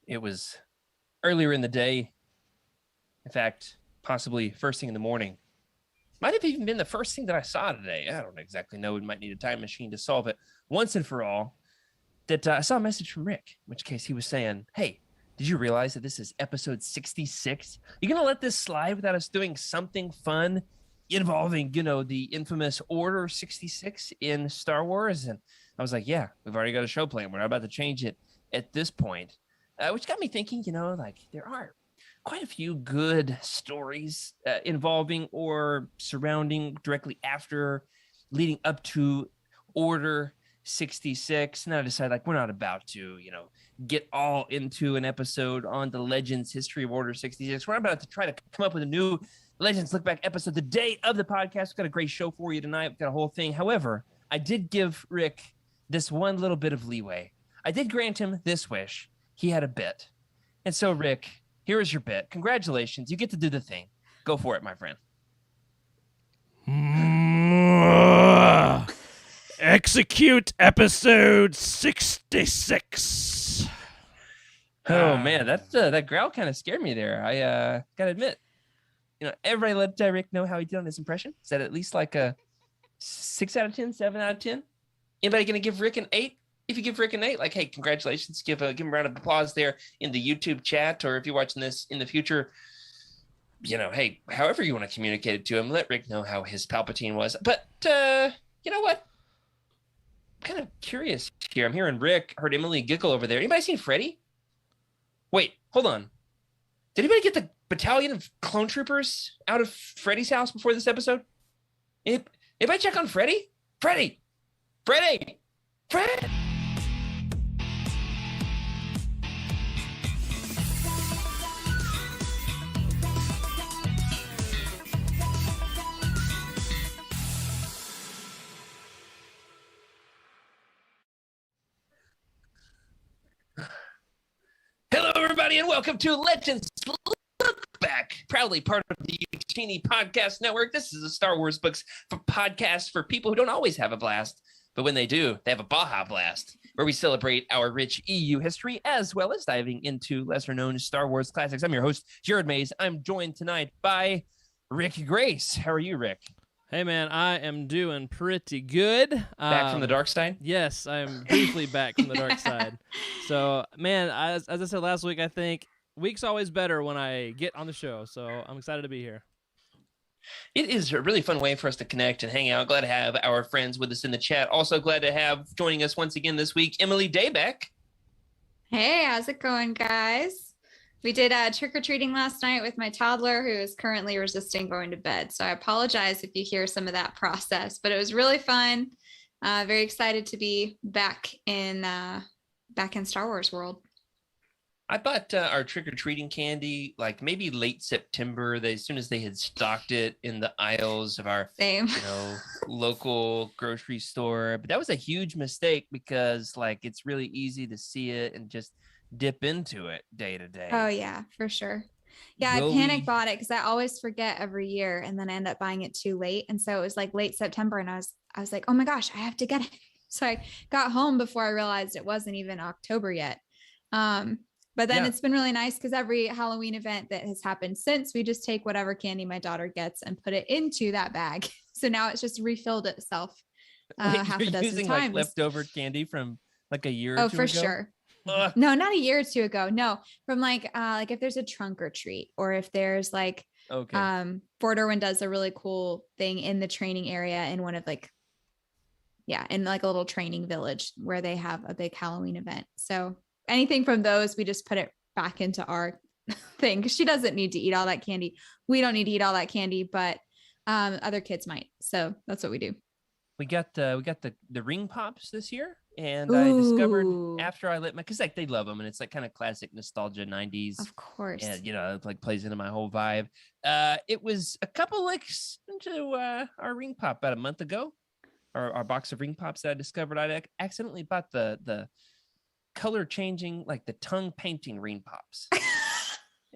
It was earlier in the day. In fact, possibly first thing in the morning. Might have even been the first thing that I saw today. I don't exactly know. We might need a time machine to solve it once and for all. That I saw a message from Rick, in which case he was saying, hey, did you realize that this is episode 66? You going to let this slide without us doing something fun involving, the infamous Order 66 in Star Wars? And I was like, yeah, we've already got a show plan. We're not about to change it at this point, which got me thinking, there are quite a few good stories involving or surrounding directly after, leading up to Order 66. And then I decided, we're not about to, get all into an episode on the Legends history of Order 66. We're about to try to come up with a new Legends Look Back episode the day of the podcast. We've got a great show for you tonight. We've got a whole thing. However, I did give Rick this one little bit of leeway. I did grant him this wish. He had a bit. And so, Rick, here is your bit. Congratulations. You get to do the thing. Go for it, my friend. Execute episode 66. Oh, man, that growl kind of scared me there. I got to admit, everybody let Rick know how he did on his impression. Is that at least like a 6 out of 10, 7 out of 10? Anybody going to give Rick an 8? If you give Rick an 8, hey, congratulations. Give him a round of applause there in the YouTube chat, or if you're watching this in the future, hey, however you want to communicate it to him, let Rick know how his Palpatine was. But you know what? I'm kind of curious here. I'm hearing Rick, heard Emily giggle over there. Anybody seen Freddy? Wait, hold on. Did anybody get the battalion of clone troopers out of Freddy's house before this episode? Anybody check on Freddy? Freddy! Fred! Hello, everybody, and welcome to Legends Lookback, proudly part of the Utini Podcast Network. This is a Star Wars books podcast for people who don't always have a blast, but when they do, they have a Baja Blast, where we celebrate our rich EU history, as well as diving into lesser-known Star Wars classics. I'm your host, Jared Mays. I'm joined tonight by Rick Grace. How are you, Rick? Hey, man, I am doing pretty good. Back from the dark side? Yes, I'm briefly back from the dark side. So, man, as I said last week, I think week's always better when I get on the show. So I'm excited to be here. It is a really fun way for us to connect and hang out. Glad to have our friends with us in the chat. Also glad to have joining us once again this week, Emily Daybeck. Hey, how's it going, guys? We did trick-or-treating last night with my toddler, who is currently resisting going to bed. So I apologize if you hear some of that process, but it was really fun. Very excited to be back in Star Wars world. I bought our trick-or-treating candy maybe late September. As soon as they had stocked it in the aisles of our local grocery store. But that was a huge mistake because it's really easy to see it and just dip into it day to day. Oh yeah, for sure. Yeah, I panic bought it because I always forget every year, and then I end up buying it too late. And so it was late September, and I was like, oh my gosh, I have to get it. So I got home before I realized it wasn't even October yet. But then It's been really nice because every Halloween event that has happened since, we just take whatever candy my daughter gets and put it into that bag. So now it's just refilled itself half a dozen using times. Leftover candy from a year or two ago? Oh, for sure. No, not a year or two ago. No, from if there's a trunk or treat, or if there's Fort Irwin does a really cool thing in the training area in one of in a little training village where they have a big Halloween event. So anything from those, we just put it back into our thing because she doesn't need to eat all that candy. We don't need to eat all that candy, but other kids might. So that's what we do. We got the ring pops this year. And I discovered after I lit because they love them, and it's kind of classic nostalgia 90s. Of course. And it plays into my whole vibe. It was a couple licks into our ring pop about a month ago. Our box of ring pops that I discovered. I accidentally bought the color changing, the tongue painting ring pops.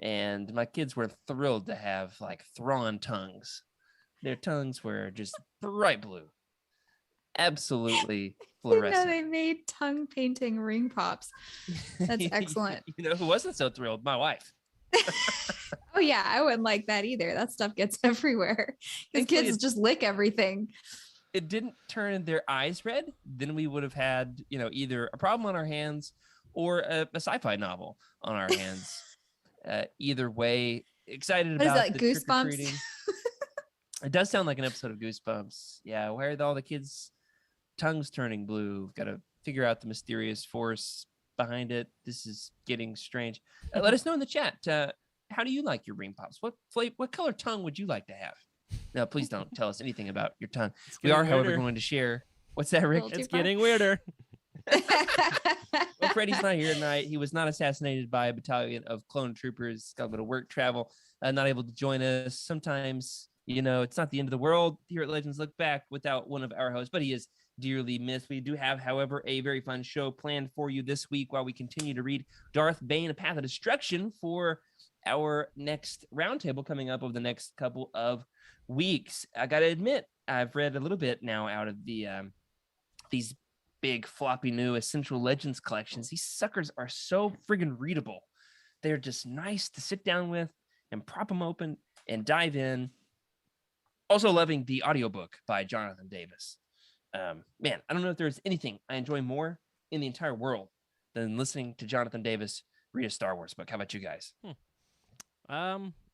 And my kids were thrilled to have Thrawn tongues. Their tongues were just bright blue. Absolutely I didn't know fluorescent. they made tongue painting ring pops. That's excellent. You know who wasn't so thrilled? My wife. Oh yeah, I wouldn't like that either. That stuff gets everywhere. Because kids just lick everything. It didn't turn their eyes red. Then we would have had, either a problem on our hands or a sci-fi novel on our hands. Either way, excited what about is that, the Goosebumps? trick-or-treating. It does sound like an episode of Goosebumps. Yeah, where are all the kids' tongues turning blue? Got to figure out the mysterious force behind it. This is getting strange. Let us know in the chat. How do you like your ring pops? What color tongue would you like to have? No, please don't tell us anything about your tongue. We are, however, going to share. What's that, Rick? It's getting weirder. Well, Freddie's not here tonight. He was not assassinated by a battalion of clone troopers. Got a bit of work travel, not able to join us. Sometimes, it's not the end of the world here at Legends Look Back without one of our hosts, but he is dearly missed. We do have, however, a very fun show planned for you this week while we continue to read Darth Bane, A Path of Destruction for our next roundtable coming up over the next couple of weeks. I got to admit, I've read a little bit now out of these big floppy new Essential Legends collections. These suckers are so friggin' readable. They're just nice to sit down with and prop them open and dive in. Also loving the audiobook by Jonathan Davis. Man, I don't know if there's anything I enjoy more in the entire world than listening to Jonathan Davis read a Star Wars book. How about you guys?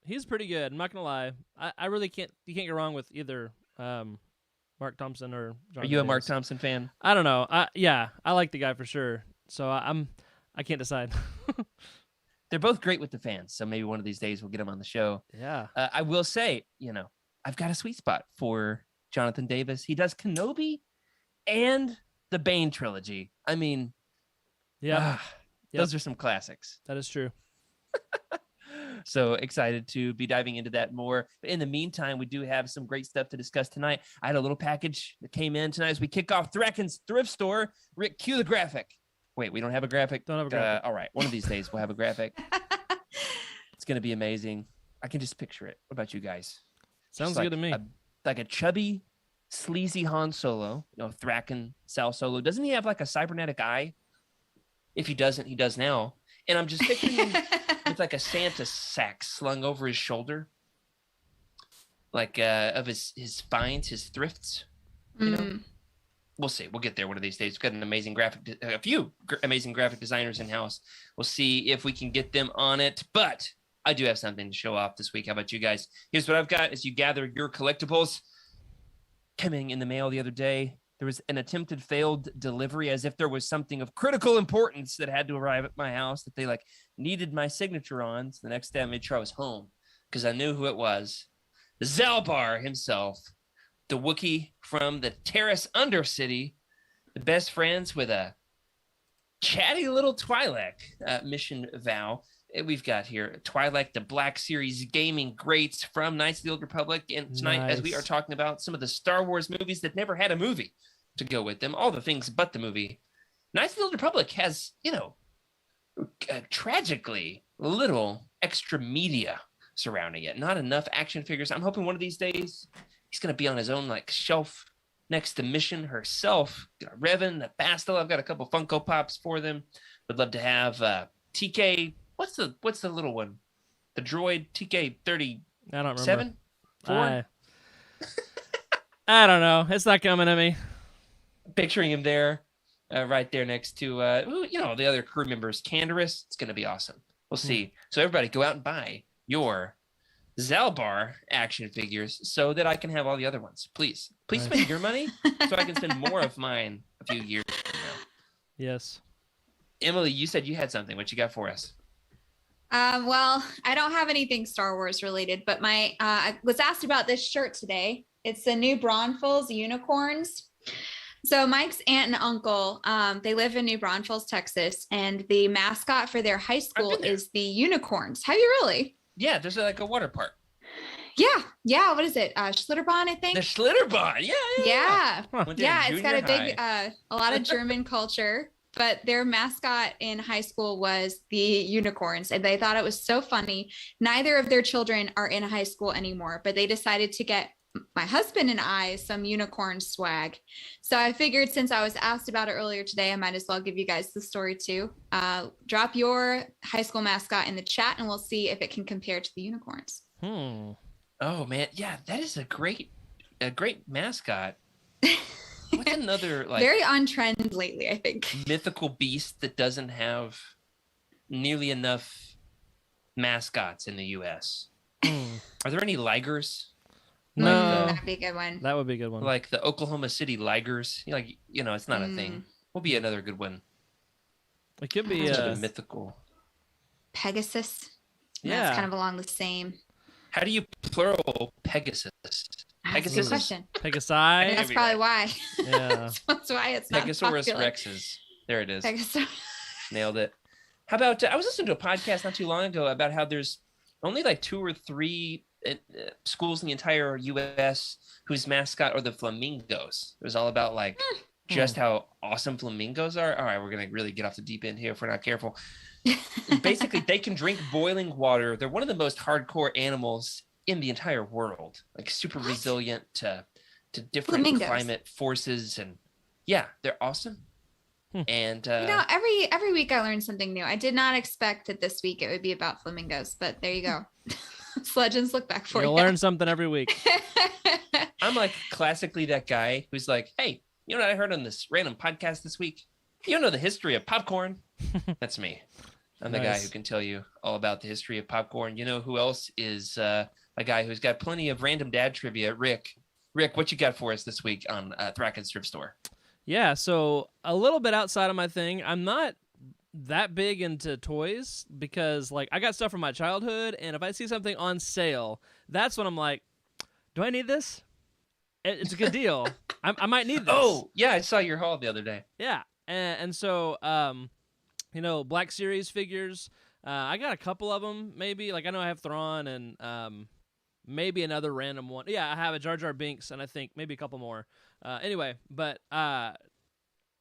He's pretty good. I'm not gonna lie. I really can't. You can't go wrong with either Mark Thompson or Jonathan Are you a Davis. Mark Thompson fan? I don't know. I like the guy for sure. So I can't decide. They're both great with the fans. So maybe one of these days we'll get them on the show. Yeah. I will say, I've got a sweet spot for Jonathan Davis. He does Kenobi and the Bane trilogy. I mean, those are some classics. That is true. So excited to be diving into that more. But in the meantime, we do have some great stuff to discuss tonight. I had a little package that came in tonight as we kick off Thraken's thrift store. Rick, cue the graphic. Wait, we don't have a graphic? Don't have a graphic. All right. One of these days we'll have a graphic. It's going to be amazing. I can just picture it. What about you guys? Sounds good to me. Like a chubby, sleazy Han Solo, Thraken, Sal Solo. Doesn't he have like a cybernetic eye? If he doesn't, he does now. And I'm just picturing him with like a Santa sack slung over his shoulder, like of his finds, his thrifts. We'll see. We'll get there one of these days. We've got a few amazing graphic designers in house. We'll see if we can get them on it. But I do have something to show off this week. How about you guys? Here's what I've got as you gather your collectibles. Coming in the mail the other day, there was an attempted failed delivery, as if there was something of critical importance that had to arrive at my house that they needed my signature on. So the next day I made sure I was home because I knew who it was. Zalbar himself, the Wookiee from the Terrace Undercity, the best friends with a chatty little Twi'lek mission vow. We've got here Twi'lek, the Black Series gaming greats from Knights of the Old Republic. And tonight, as we are talking about some of the Star Wars movies that never had a movie to go with them, all the things but the movie, Knights of the Old Republic has, tragically little extra media surrounding it. Not enough action figures. I'm hoping one of these days he's going to be on his own shelf next to Mission herself. Revan, the Bastel. I've got a couple Funko Pops for them. Would love to have TK. What's the little one? The droid TK-37? I don't remember. 4? I don't know. It's not coming to me. Picturing him there, right there next to the other crew members. Canderous. It's going to be awesome. We'll see. So everybody, go out and buy your Zalbar action figures so that I can have all the other ones. Please spend your money so I can spend more of mine a few years from now. Yes. Emily, you said you had something. What you got for us? Well, I don't have anything Star Wars related, but I was asked about this shirt today. It's the New Braunfels unicorns. So Mike's aunt and uncle, they live in New Braunfels, Texas, and the mascot for their high school is the unicorns. Have you really? Yeah, there's a water park. Yeah. What is it? Schlitterbahn, I think. The Schlitterbahn. Yeah. Yeah, it's got a big, a lot of German culture. But their mascot in high school was the unicorns, and they thought it was so funny. Neither of their children are in high school anymore, but they decided to get my husband and I some unicorn swag. So I figured since I was asked about it earlier today, I might as well give you guys the story too. Drop your high school mascot in the chat and we'll see if it can compare to the unicorns. Oh man, yeah, that is a great mascot. What's another like very on trend lately, I think. Mythical beast that doesn't have nearly enough mascots in the US? Are there any ligers? No, that'd be a good one. That would be a good one. Like the Oklahoma City ligers. Like, it's not a thing. Will be another good one. It could be mythical. Pegasus. Yeah, it's kind of along the same. How do you plural Pegasus? That's a good question. Pegasi. That's probably why. Yeah. That's why it's not Pegasaurus popular. rexes. There it is. Pegasus. Nailed it. How about I was listening to a podcast not too long ago about how there's only like 2 or 3 schools in the entire U.S. whose mascot are the flamingos. It was all about like just how awesome flamingos are. All right, we're gonna really get off the deep end here if we're not careful. Basically, they can drink boiling water. They're one of the most hardcore animals in the entire world. Like super resilient to different climate forces, and yeah, they're awesome. And every week I learn something new. I did not expect that this week it would be about flamingos, but there you go. It's Legends Lookback for you. You'll learn something every week. I'm like classically that guy who's like, hey, you know what I heard on this random podcast this week? You know the history of popcorn? That's me. I'm the guy who can tell you all about the history of popcorn. You know who else is a guy who's got plenty of random dad trivia? Rick, what you got for us this week on Thraken's Thrift Store? Yeah, so a little bit outside of my thing. I'm not that big into toys because like I got stuff from my childhood, and if I see something on sale, that's when I'm like, do I need this? It's a good deal. I might need this. Oh, yeah, I saw your haul the other day. Yeah, and so Black Series figures. I got a couple of them, maybe. Like I know I have Thrawn and maybe another random one. Yeah, I have a Jar Jar Binks, and I think maybe a couple more. Anyway, but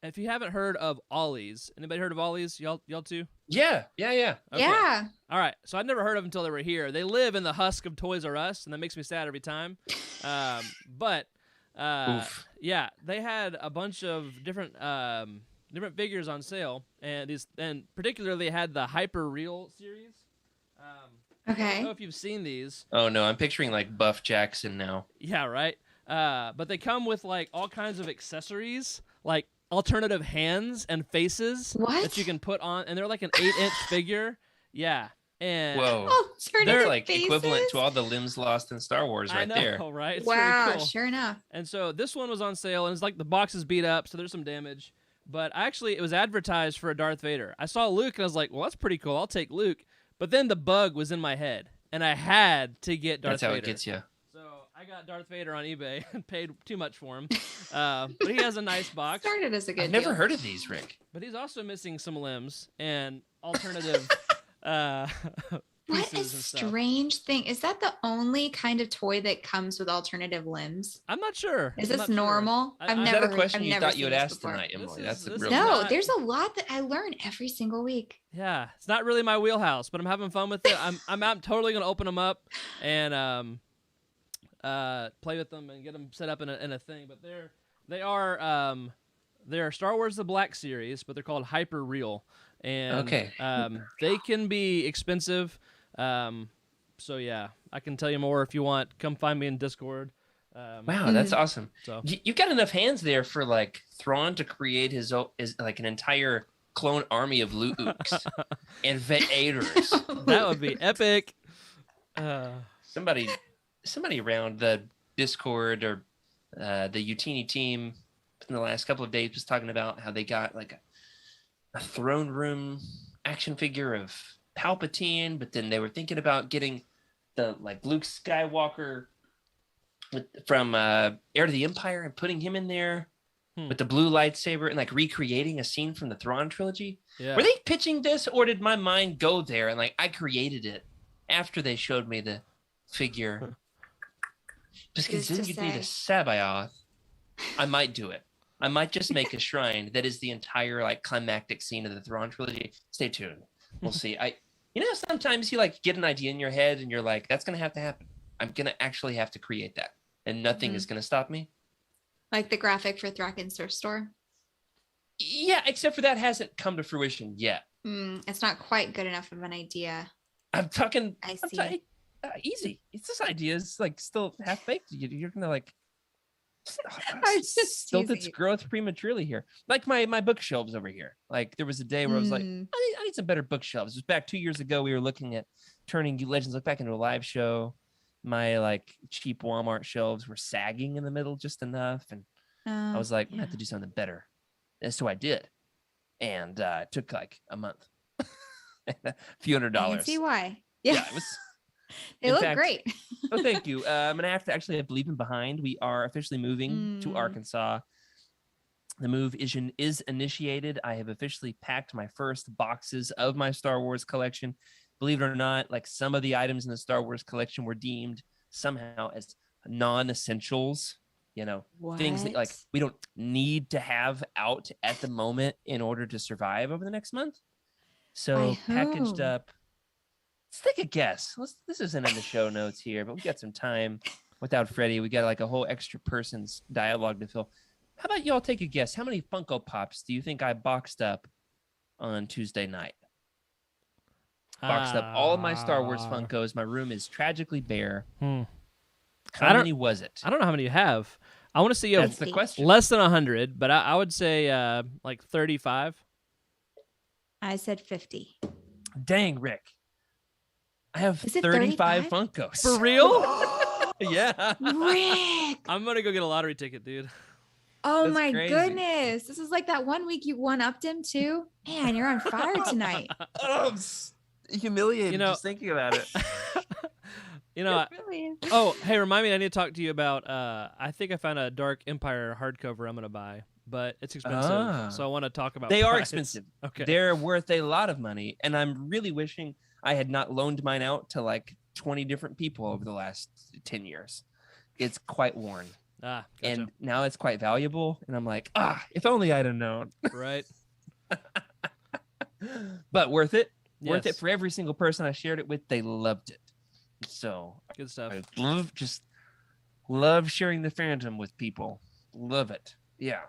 if you haven't heard of Ollies, anybody heard of Ollies? Y'all too? Yeah. Okay. Yeah. All right. So I'd never heard of them until they were here. They live in the husk of Toys R Us, and that makes me sad every time. But yeah, they had a bunch of different figures on sale, and particularly they had the Hyper Real series. Okay. I don't know if you've seen these. Oh no, I'm picturing like Buff Jackson now. Yeah, right. But they come with like all kinds of accessories, like alternative hands and faces that you can put on, and they're like an 8-inch figure. Yeah. And whoa, they're like equivalent to all the limbs lost in Star Wars right there. Right? It's wow, cool. Sure enough. And so this one was on sale, and it's like the box is beat up, so there's some damage. But actually, it was advertised for a Darth Vader. I saw Luke, and I was like, well, that's pretty cool. I'll take Luke. But then the bug was in my head, and I had to get Darth Vader. That's how it gets you. So I got Darth Vader on eBay and paid too much for him. But he has a nice box. Started as a good I've never heard of these, Rick. But he's also missing some limbs and alternative What a strange thing. Is that the only kind of toy that comes with alternative limbs? I'm not sure. Is this normal? Sure. I've never. Is that a question I've you never thought you would ask before. tonight, Emily? That's a real No, there's a lot that I learn every single week. Yeah, it's not really my wheelhouse, but I'm having fun with it. I'm totally gonna open them up and play with them and get them set up in a thing. But they're Star Wars: The Black Series, but they're called Hyper Real, and they can be expensive. So yeah, I can tell you more if you want. Come find me in Discord. Wow, that's awesome. So you got enough hands there for like Thrawn to create his like an entire clone army of Lukes and Vaders. That would be epic. Somebody around the Discord or the Utini team in the last couple of days was talking about how they got like a throne room action figure of Palpatine, but then they were thinking about getting the like Luke Skywalker from Heir to the Empire and putting him in there with the blue lightsaber and like recreating a scene from the Thrawn trilogy. Yeah. Were they pitching this, or did my mind go there and like I created it after they showed me the figure? Because then you'd need a Sabaoth. I might do it. I might just make a shrine that is the entire like climactic scene of the Thrawn trilogy. Stay tuned. We'll see. Sometimes you like get an idea in your head and you're like, that's gonna have to happen. I'm gonna actually have to create that. and nothing is going to stop me. Like the graphic for Thraken's thrift store. Yeah, except for that hasn't come to fruition yet. It's not quite good enough of an idea. I'm talking. I see. Easy. It's this idea is like still half baked. You're gonna like. Still its growth prematurely here. Like my bookshelves over here. Like there was a day where I was like, I need some better bookshelves. It was back 2 years ago. We were looking at turning Legends Lookback into a live show. My like cheap Walmart shelves were sagging in the middle just enough, and I was like, I'm gonna have to do something better. And so I did, and it took like a month, a few $100s. I can see why. Yeah, it was. They look great. Oh, thank you. I'm gonna have to actually have leaving behind. We are officially moving to Arkansas. The move is initiated. I have officially packed my first boxes of my Star Wars collection. Believe it or not, like some of the items in the Star Wars collection were deemed somehow as non-essentials. Things that like we don't need to have out at the moment in order to survive over the next month. So packaged up. Let's take a guess. This isn't in the show notes here, but we got some time without Freddie. We got like a whole extra person's dialogue to fill. How about y'all take a guess? How many Funko Pops do you think I boxed up on Tuesday night? Boxed up all of my Star Wars Funkos. My room is tragically bare. How many was it? I don't know how many you have. I want to see That's the question. Less than 100, but I would say like 35. I said 50. Dang, Rick. I have 35 Funkos. For real? Yeah. Rick. I'm going to go get a lottery ticket, dude. Oh, That's my crazy. Goodness. This is like that one week you one-upped him too. Man, you're on fire tonight. Oh, I'm humiliated just thinking about it. Oh, hey, remind me, I need to talk to you about, I think I found a Dark Empire hardcover I'm going to buy, but it's expensive. So I want to talk about They price. are expensive. Okay. They're worth a lot of money. And I'm really wishing I had not loaned mine out to like 20 different people over the last 10 years. It's quite worn. Gotcha. And now it's quite valuable. And I'm like, if only I'd have known. Right. But worth it. Yes. Worth it for every single person I shared it with. They loved it. So Good stuff. I love sharing the Phantom with people. Love it. Yeah.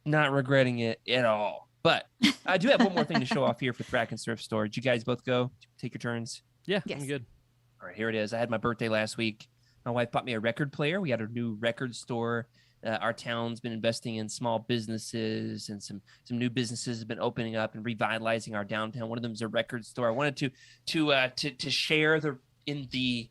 Not regretting it at all. But I do have one more thing to show off here for Thraken's Thrift Store. Did you guys both go? Take your turns? Yeah, Yes. I'm good. All right, here it is. I had my birthday last week. My wife bought me a record player. We had a new record store. Our town's been investing in small businesses, and some new businesses have been opening up and revitalizing our downtown. One of them is a record store. I wanted to share the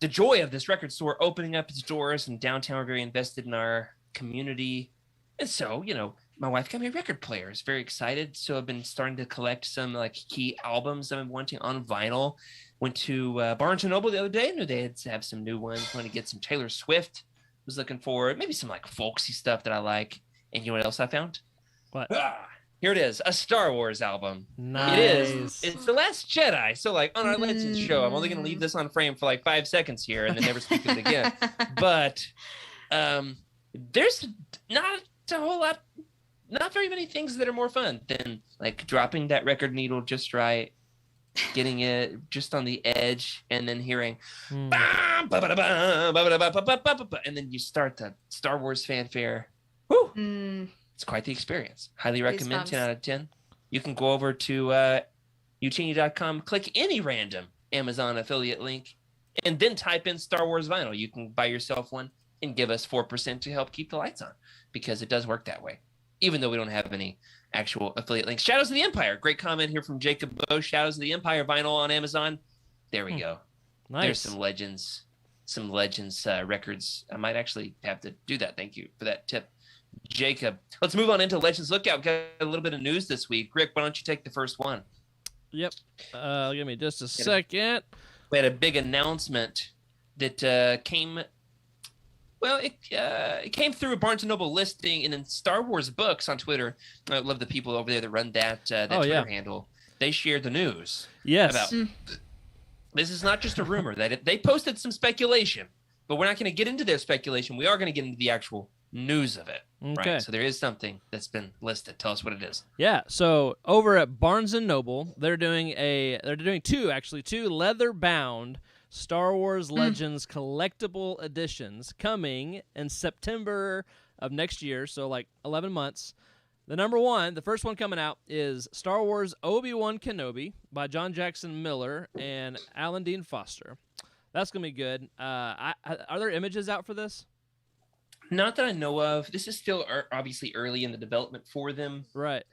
joy of this record store opening up its doors, and downtown. We're very invested in our community, and so my wife got me a record player. I was very excited. So I've been starting to collect some like key albums I've been wanting on vinyl. Went to Barnes & Noble the other day. Knew they had to have some new ones. Wanted to get some Taylor Swift. Was looking for maybe some like folksy stuff that I like. And you know what else I found? What? Here it is. A Star Wars album. Nice. It is. It's The Last Jedi. So like on our Legends show, I'm only going to leave this on frame for like 5 seconds here and then never speak of it again. But there's not a whole lot, not very many things that are more fun than like dropping that record needle just right, getting it just on the edge, and then hearing and then you start the Star Wars fanfare. Woo! It's quite the experience. Highly recommend. 10 out of 10. You can go over to Uchini.com, click any random Amazon affiliate link, and then type in Star Wars vinyl. You can buy yourself one and give us 4% to help keep the lights on, because it does work that way, even though we don't have any actual affiliate links. Shadows of the Empire. Great comment here from Jacob Bowe. Shadows of the Empire vinyl on Amazon. There we go. Nice. There's some Legends records. I might actually have to do that. Thank you for that tip, Jacob. Let's move on into Legends Lookout. Got a little bit of news this week. Rick, why don't you take the first one? Yep. Give me just a second. We had a big announcement that came. Well, it came through a Barnes & Noble listing, and in Star Wars Books on Twitter. I love the people over there that run that Twitter handle. They shared the news. Yes. About this is not just a rumor. That they posted some speculation, but we're not going to get into their speculation. We are going to get into the actual news of it. Okay. Right? So there is something that's been listed. Tell us what it is. Yeah. So over at Barnes & Noble, they're doing two leather bound Star Wars Legends collectible editions coming in September of next year, so like 11 months. The first one coming out is Star Wars Obi-Wan Kenobi by John Jackson Miller and Alan Dean Foster. That's going to be good. Are there images out for this? Not that I know of. This is still obviously early in the development for them. Right.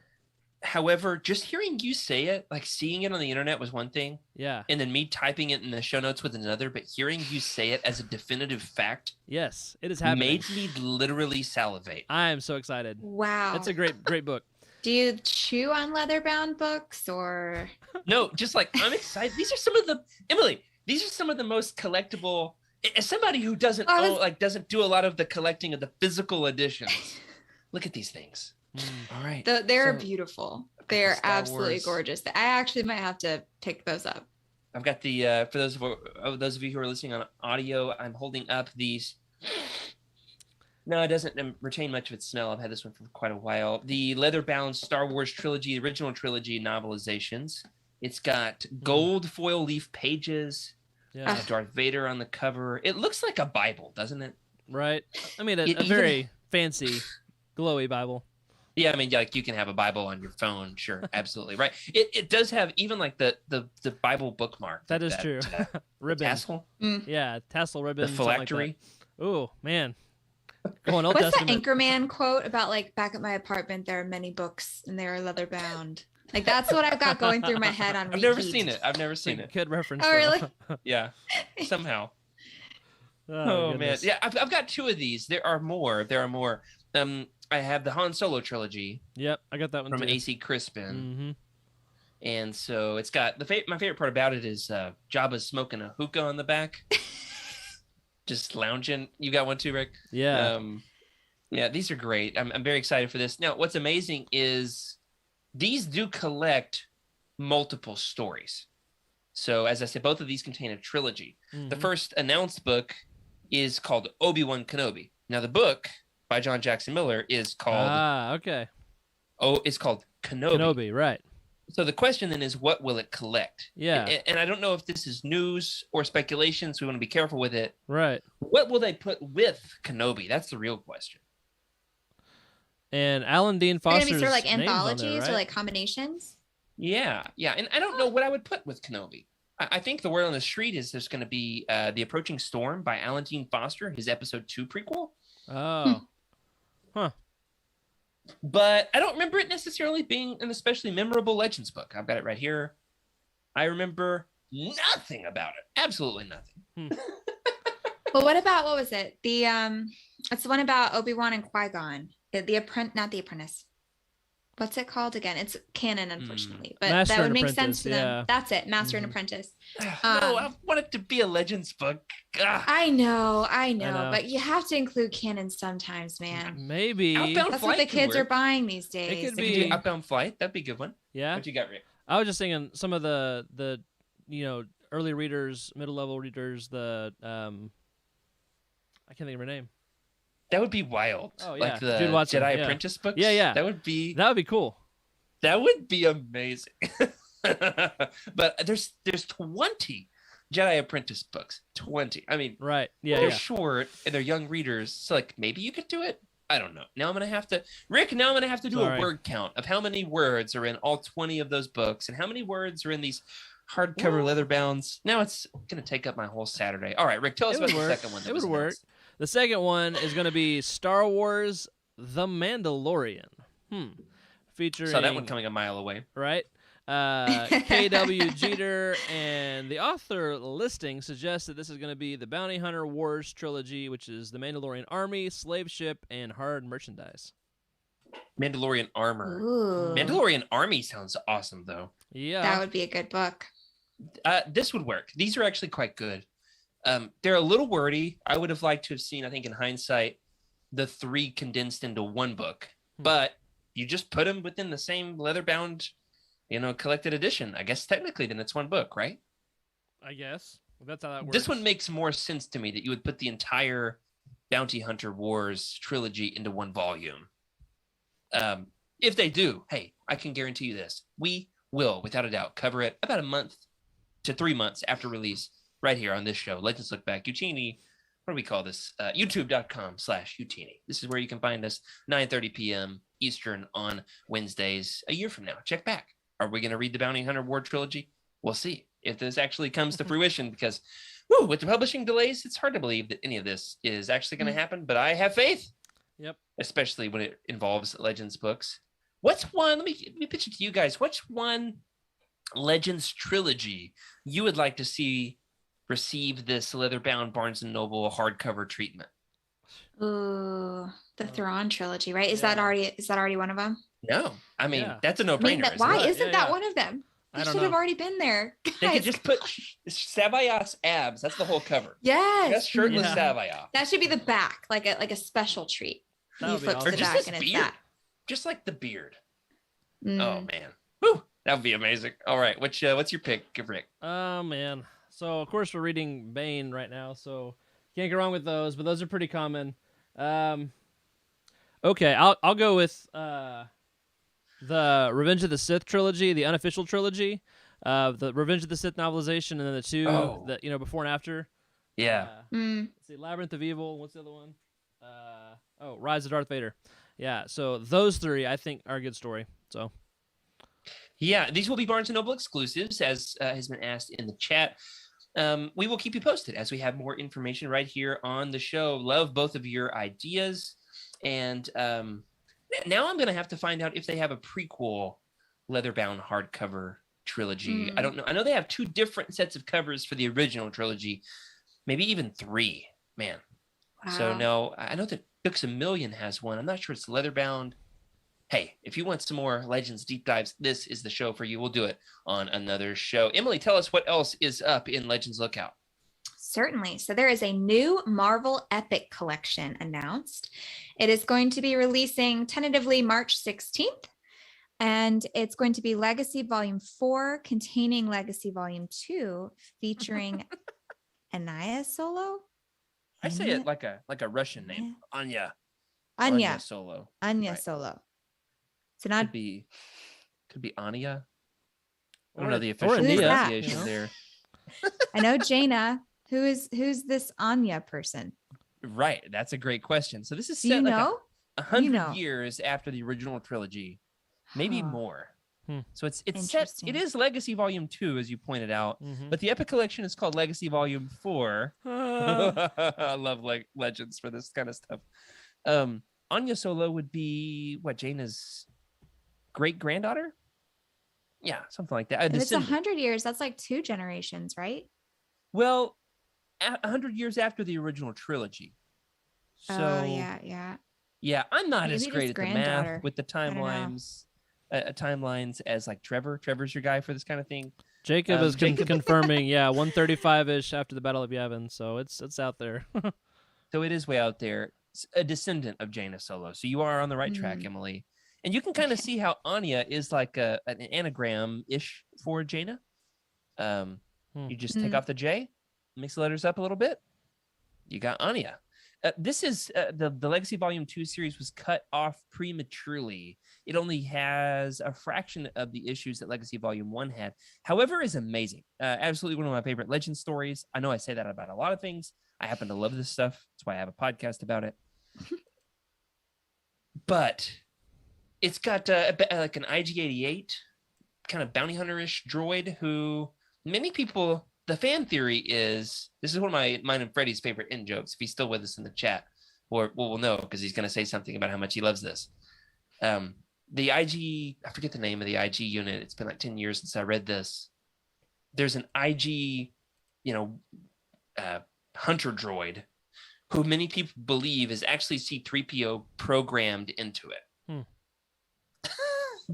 However, just hearing you say it, like seeing it on the internet was one thing. Yeah. And then me typing it in the show notes with another, but hearing you say it as a definitive fact. Yes, it is happening. Made me literally salivate. I am so excited. Wow. It's a great book. Do you chew on leather-bound books or? No, just like, I'm excited. These are some of the most collectible. As somebody who doesn't do a lot of the collecting of the physical editions, look at these things. All right. They're beautiful. They're absolutely gorgeous. I actually might have to pick those up. I've got the for those of you who are listening on audio, I'm holding up these. No, it doesn't retain much of its smell. I've had this one for quite a while. The leather-bound Star Wars trilogy, original trilogy novelizations. It's got gold foil leaf pages. Yeah. Darth Vader on the cover. It looks like a Bible, doesn't it? Right. I mean, a very fancy, glowy Bible. Yeah, I mean, like you can have a Bible on your phone, sure, absolutely, right. It does have even like the Bible bookmark. That is true. Ribbon. Tassel. Yeah, tassel ribbon. The phylactery. Like oh man. Going Old What's Testament. the Anchorman quote about like back at my apartment there are many books and they are leather bound? Like that's what I've got going through my head on repeat. I've never seen it. Good reference. Oh, really? Yeah, somehow. Oh man, yeah. I've got two of these. There are more. I have the Han Solo trilogy. Yep, I got that one from too. AC Crispin. Mm-hmm. And so it's got my favorite part about it is Jabba's smoking a hookah on the back, just lounging. You got one too, Rick? Yeah. Yeah, these are great. I'm very excited for this. Now, what's amazing is these do collect multiple stories. So as I said, both of these contain a trilogy. Mm-hmm. The first announced book is called Obi-Wan Kenobi. Now the book by John Jackson Miller is called it's called Kenobi. Kenobi, right. So the question then is, what will it collect? Yeah. And I don't know if this is news or speculation, so we want to be careful with it. Right. What will they put with Kenobi? That's the real question. And Alan Dean Foster's going to be sort of like anthologies there, right? or like combinations? Yeah. And I don't know what I would put with Kenobi. I think the word on the street is there's going to be The Approaching Storm by Alan Dean Foster, his episode 2 prequel. Oh. Huh. But I don't remember it necessarily being an especially memorable Legends book. I've got it right here. I remember nothing about it. Absolutely nothing. Well, what was it? It's the one about Obi-Wan and Qui-Gon. Not the Apprentice. What's it called again? It's canon, unfortunately, but Master that would and make Apprentice, sense to them. That's it, Master and Apprentice. No, I want it to be a Legends book. I know, but you have to include canon sometimes, man. Maybe that's what the kids are buying these days. It could be Outbound Flight. That'd be a good one. Yeah. What you got, Rick? I was just thinking some of the early readers, middle level readers, I can't think of her name. That would be wild. Oh, yeah. Like the Jude Watson, Jedi Apprentice books. Yeah. That would be cool. That would be amazing. But there's 20 Jedi Apprentice books. 20. I mean, right. Yeah. They're short and they're young readers. So like maybe you could do it. I don't know. Now I'm going to have to do a word count of how many words are in all 20 of those books and how many words are in these hardcover leather bounds. Now it's going to take up my whole Saturday. All right, Rick, tell us about the second one. It would work. The second one is going to be Star Wars The Mandalorian. Featuring... Saw that one coming a mile away. Right? K.W. Jeter, and the author listing suggests that this is going to be the Bounty Hunter Wars trilogy, which is the Mandalorian Army, Slave Ship, and Hard Merchandise. Mandalorian Armor. Ooh. Mandalorian Army sounds awesome, though. Yeah. That would be a good book. This would work. These are actually quite good. They're a little wordy. I would have liked to have seen, I think in hindsight, the 3 condensed into one book. But you just put them within the same leather-bound, collected edition. I guess technically then it's one book, right? I guess. Well, that's how that works. This one makes more sense to me that you would put the entire Bounty Hunter Wars trilogy into one volume. If they do, hey, I can guarantee you this. We will, without a doubt, cover it about a month to 3 months after release right here on this show, Legends Look Back. Utini, what do we call this? YouTube.com/Utini. This is where you can find us 9:30 p.m. Eastern on Wednesdays. A year from now, check back. Are we going to read the Bounty Hunter War trilogy? We'll see if this actually comes to fruition, because with the publishing delays, it's hard to believe that any of this is actually going to happen, but I have faith. Yep. Especially when it involves Legends books. What's one, let me pitch it to you guys. What's one Legends trilogy you would like to see receive this leather-bound Barnes & Noble hardcover treatment? Ooh, the Thrawn trilogy, right? Is that already one of them? No. I mean, that's a no-brainer. Why isn't that one of them? I should have already been there. Guys. They could just put Savaya's abs. That's the whole cover. Yes. Just shirtless Savaya. That should be the back, like a special treat. He flips the back and it's that. Just like the beard. Oh man. Woo! That would be amazing. All right. What's your pick, Rick? Oh man. So of course we're reading Bane right now, so can't go wrong with those, but those are pretty common. Okay, I'll go with the Revenge of the Sith trilogy, the unofficial trilogy, the Revenge of the Sith novelization, and then the two that before and after. Yeah. Let's see, Labyrinth of Evil. What's the other one? Rise of Darth Vader. Yeah. So those three I think are a good story. So. Yeah, these will be Barnes & Noble exclusives, as has been asked in the chat. We will keep you posted as we have more information right here on the show. Love both of your ideas. And now I'm going to have to find out if they have a prequel leather-bound hardcover trilogy. I don't know. I know they have 2 different sets of covers for the original trilogy, maybe even 3. Man. Wow. So no, I know that Books A Million has one. I'm not sure it's leather-bound. Hey, if you want some more Legends deep dives, this is the show for you. We'll do it on another show. Emily, tell us what else is up in Legends Lookout. Certainly. So there is a new Marvel Epic collection announced. It is going to be releasing tentatively March 16th, and it's going to be Legacy Volume 4 containing Legacy Volume 2 featuring Anya Solo. I say it like a Russian name. Anya Solo. Anya Solo. So not could be Anya. I don't know the official pronunciation there. I know Jaina. Who's this Anya person? Right. That's a great question. So this is set like 100 years after the original trilogy, maybe more. So it's set. It is Legacy Volume 2, as you pointed out, but the Epic Collection is called Legacy Volume 4. I love Legends for this kind of stuff. Anya Solo would be Jaina's great-granddaughter? Yeah, something like that. If it's 100 years, that's like 2 generations, right? Well, 100 years after the original trilogy. So yeah, I'm not as great at the math with the timelines. Timelines as like Trevor. Trevor's your guy for this kind of thing. Jacob is confirming, 135-ish after the Battle of Yavin, so it's out there. So it is way out there. It's a descendant of Jaina Solo. So you are on the right track, Emily. And you can kind of see how Anya is like an anagram-ish for Jaina. You just take off the J, mix the letters up a little bit. You got Anya. This is the Legacy Volume 2 series was cut off prematurely. It only has a fraction of the issues that Legacy Volume 1 had. However, is amazing. Absolutely one of my favorite Legend stories. I know I say that about a lot of things. I happen to love this stuff. That's why I have a podcast about it. But it's got like an IG-88 kind of bounty hunter-ish droid who many people, the fan theory is, this is one of mine and Freddie's favorite in-jokes. If he's still with us in the chat, we'll know because he's going to say something about how much he loves this. The IG, I forget the name of the IG unit. It's been like 10 years since I read this. There's an IG, hunter droid who many people believe is actually C-3PO programmed into it.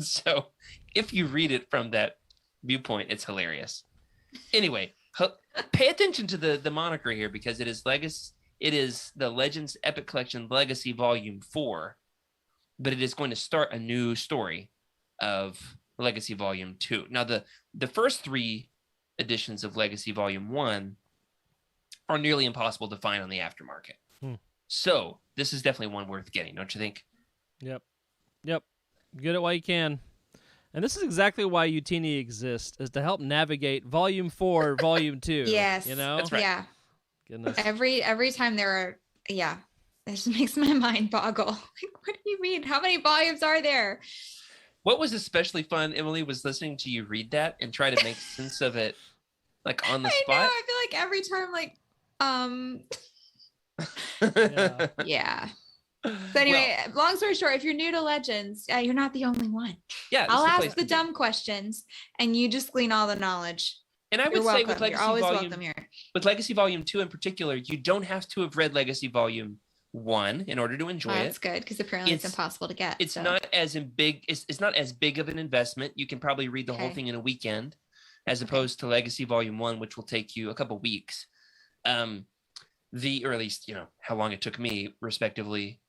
So if you read it from that viewpoint, it's hilarious. Anyway, pay attention to the moniker here because it is the Legends Epic Collection Legacy Volume 4, but it is going to start a new story of Legacy Volume 2. Now, the first 3 editions of Legacy Volume 1 are nearly impossible to find on the aftermarket. So this is definitely one worth getting, don't you think? Yep. Get it while you can. And this is exactly why Utini exists, is to help navigate Volume 4, Volume 2. Yes. You know? That's right. Yeah. Goodness. Every time there are, yeah, it just makes my mind boggle. Like, what do you mean? How many volumes are there? What was especially fun, Emily, was listening to you read that and try to make sense of it, like on the spot. I know. I feel like every time, yeah. So anyway, long story short, if you're new to Legends, you're not the only one. Yeah, I'll ask the dumb questions, and you just glean all the knowledge. And I would say with Legacy always Volume, welcome here. With Legacy Volume 2 in particular, you don't have to have read Legacy Volume 1 in order to enjoy it. That's good, because apparently it's impossible to get. It's not as big. It's not as big of an investment. You can probably read the whole thing in a weekend, as opposed to Legacy Volume 1, which will take you a couple weeks. Or at least how long it took me, respectively.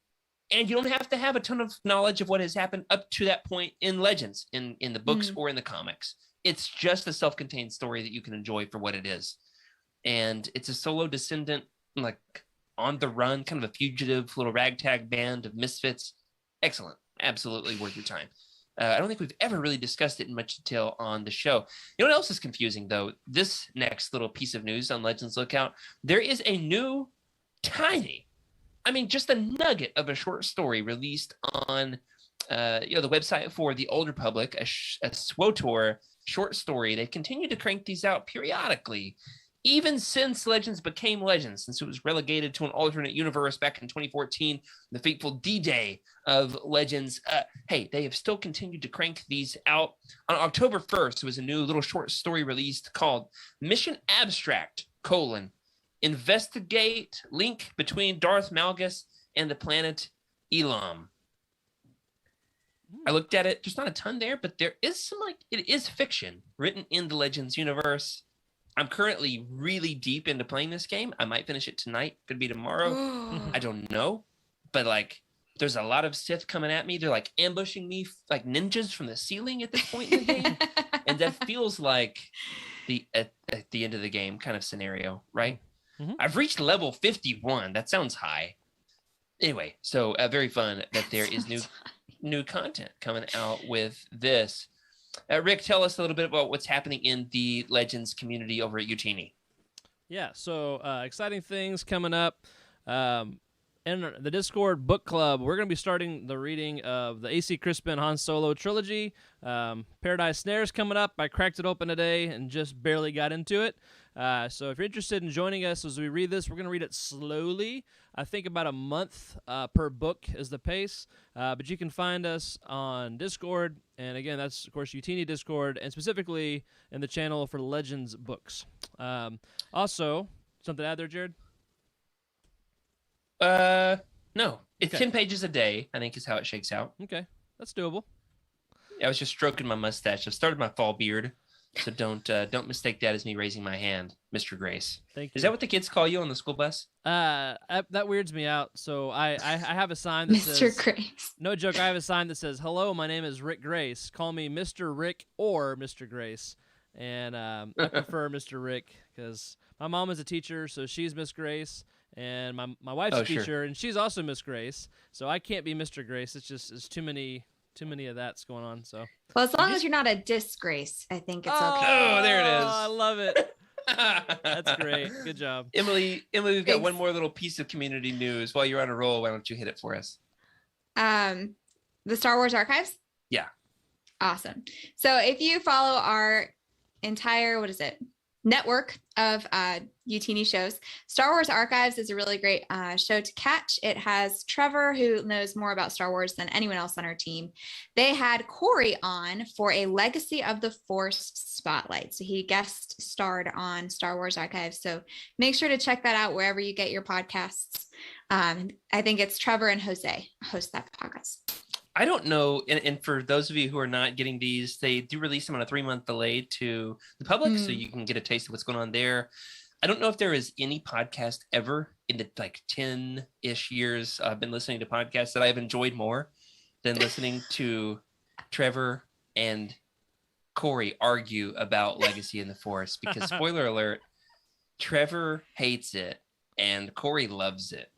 And you don't have to have a ton of knowledge of what has happened up to that point in Legends, in the books or in the comics. It's just a self-contained story that you can enjoy for what it is. And it's a solo descendant, like on the run, kind of a fugitive little ragtag band of misfits. Excellent. Absolutely worth your time. I don't think we've ever really discussed it in much detail on the show. You know what else is confusing, though? This next little piece of news on Legends Lookout, there is a new just a nugget of a short story released on the website for the Old Republic, a SWOTOR short story. They continue to crank these out periodically, even since Legends became Legends, since it was relegated to an alternate universe back in 2014, the fateful D-Day of Legends. They have still continued to crank these out. On October 1st, there was a new little short story released called Mission Abstract, Investigate link between Darth Malgus and the planet Elam. I looked at it. There's not a ton there, but there is some, it is fiction written in the Legends universe. I'm currently really deep into playing this game. I might finish it tonight. Could be tomorrow. I don't know. But there's a lot of Sith coming at me. They're ambushing me like ninjas from the ceiling at this point in the game. And that feels like at the end of the game kind of scenario, right? Mm-hmm. I've reached level 51. That sounds high. Anyway, so very fun that there is new content coming out with this. Rick, tell us a little bit about what's happening in the Legends community over at Utini. Yeah, so exciting things coming up. In the Discord book club, we're going to be starting the reading of the AC Crispin Han Solo trilogy. Paradise Snare's coming up. I cracked it open today and just barely got into it. So if you're interested in joining us as we read this, we're going to read it slowly. I think about a month per book is the pace. But you can find us on Discord. And again, that's, of course, Utini Discord, and specifically in the channel for Legends books. Also, something to add there, Jared? No. It's 10 pages a day, I think is how it shakes out. Okay. That's doable. Yeah, I was just stroking my mustache. I've started my fall beard. So don't mistake that as me raising my hand, Mr. Grace. Thank you. Is that what the kids call you on the school bus? That weirds me out. So I have a sign that says Mr. Grace. No joke, I have a sign that says, "Hello, my name is Rick Grace. Call me Mr. Rick or Mr. Grace." And I prefer Mr. Rick because my mom is a teacher, so she's Miss Grace, and my wife's a teacher, and she's also Miss Grace. So I can't be Mr. Grace. It's too many of that's going on. So well, as long as you're not a disgrace, I think it's okay. Oh, there it is. I love it. That's great. Good job, Emily. We've got one more little piece of community news. While you're on a roll, why don't you hit it for us? The Star Wars Archives. Yeah. Awesome. So if you follow our entire network of Utini shows, Star Wars Archives is a really great show to catch. It has Trevor, who knows more about Star Wars than anyone else on our team. They had Corey on for a Legacy of the Force spotlight, so he guest starred on Star Wars Archives. So make sure to check that out wherever you get your podcasts. I think it's Trevor and Jose host that podcast. I don't know, and for those of you who are not getting these, they do release them on a 3-month delay to the public, so you can get a taste of what's going on there. I don't know if there is any podcast ever in the 10-ish years I've been listening to podcasts that I've enjoyed more than listening to Trevor and Corey argue about Legacy in the Force, because spoiler alert, Trevor hates it and Corey loves it.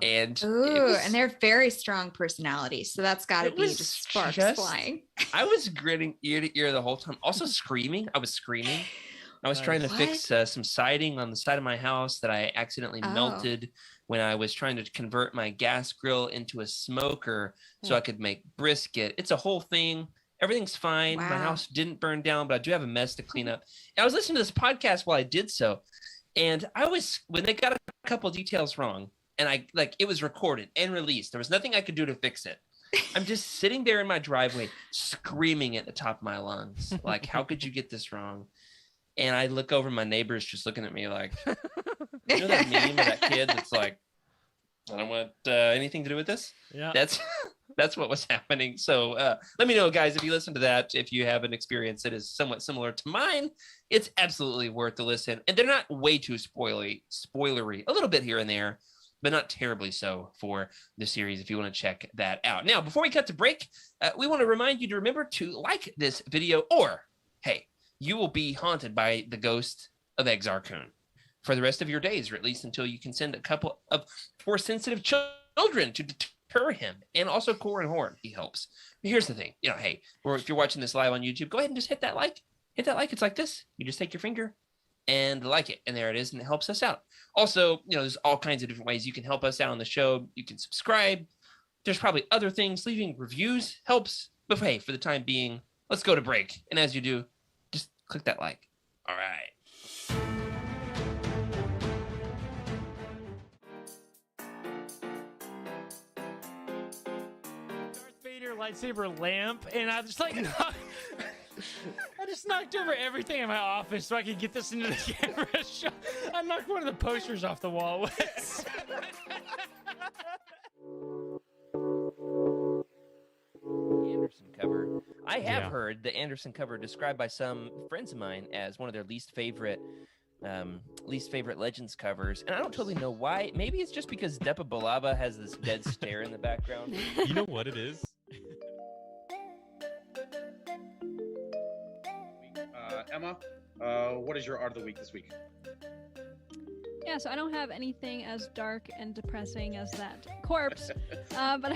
And and they're very strong personalities, so that's got to be just sparks flying. I was grinning ear to ear the whole time. Also screaming. I was screaming. I was trying to fix some siding on the side of my house that I accidentally melted when I was trying to convert my gas grill into a smoker so I could make brisket. It's a whole thing. Everything's fine. My house didn't burn down, but I do have a mess to clean up. And I was listening to this podcast while I did so, and when they got a couple details wrong, and it was recorded and released, there was nothing I could do to fix it. I'm just sitting there in my driveway screaming at the top of my lungs, like, how could you get this wrong? And I look over, my neighbor's just looking at me like, you know that meme of that kid that's like, I don't want anything to do with this? Yeah. That's what was happening. So let me know, guys, if you listen to that, if you have an experience that is somewhat similar to mine, it's absolutely worth the listen. And they're not way too spoilery, a little bit here and there, but not terribly so for the series if you want to check that out. Now, before we cut to break, we want to remind you to remember to like this video, or, hey, you will be haunted by the ghost of Exarchun for the rest of your days, or at least until you can send a couple of Force-sensitive children to deter him. And also Corin Horn, he helps. But here's the thing, hey, or if you're watching this live on YouTube, go ahead and just hit that like. Hit that like. It's like this. You just take your finger and like it, and there it is, and it helps us out. Also, there's all kinds of different ways you can help us out on the show. You can subscribe. There's probably other things. Leaving reviews helps. But hey, for the time being, let's go to break. And as you do, just click that like. All right. Darth Vader lightsaber lamp, and I just I just knocked over everything in my office so I could get this into the camera shot. I knocked one of the posters off the wall. Anderson cover. I have heard the Anderson cover described by some friends of mine as one of their least favorite Legends covers, and I don't totally know why. Maybe it's just because Depa Billaba has this dead stare in the background. You know what it is? Emma, what is your art of the week this week? Yeah, so I don't have anything as dark and depressing as that corpse, but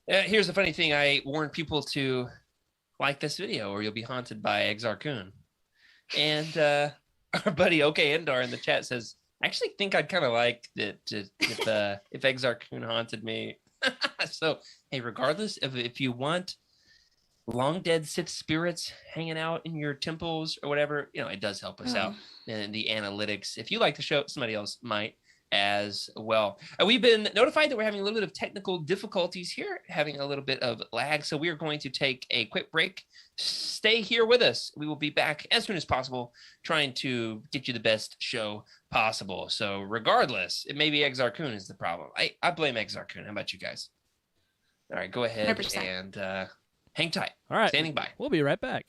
here's the funny thing. I warned people to like this video or you'll be haunted by Exarchun. And our buddy OK Endar in the chat says, I actually think I'd kind of like it if Exarchun haunted me. So, hey, regardless, if you want long dead Sith spirits hanging out in your temples or whatever, it does help us out in the analytics. If you like the show, somebody else might as well. We've been notified that we're having a little bit of technical difficulties here, having a little bit of lag. So we are going to take a quick break. Stay here with us. We will be back as soon as possible, trying to get you the best show possible. So regardless, it may be Exarchun is the problem. I blame Exarchun. How about you guys? All right, go ahead 100%. and hang tight. All right. Standing by. We'll be right back.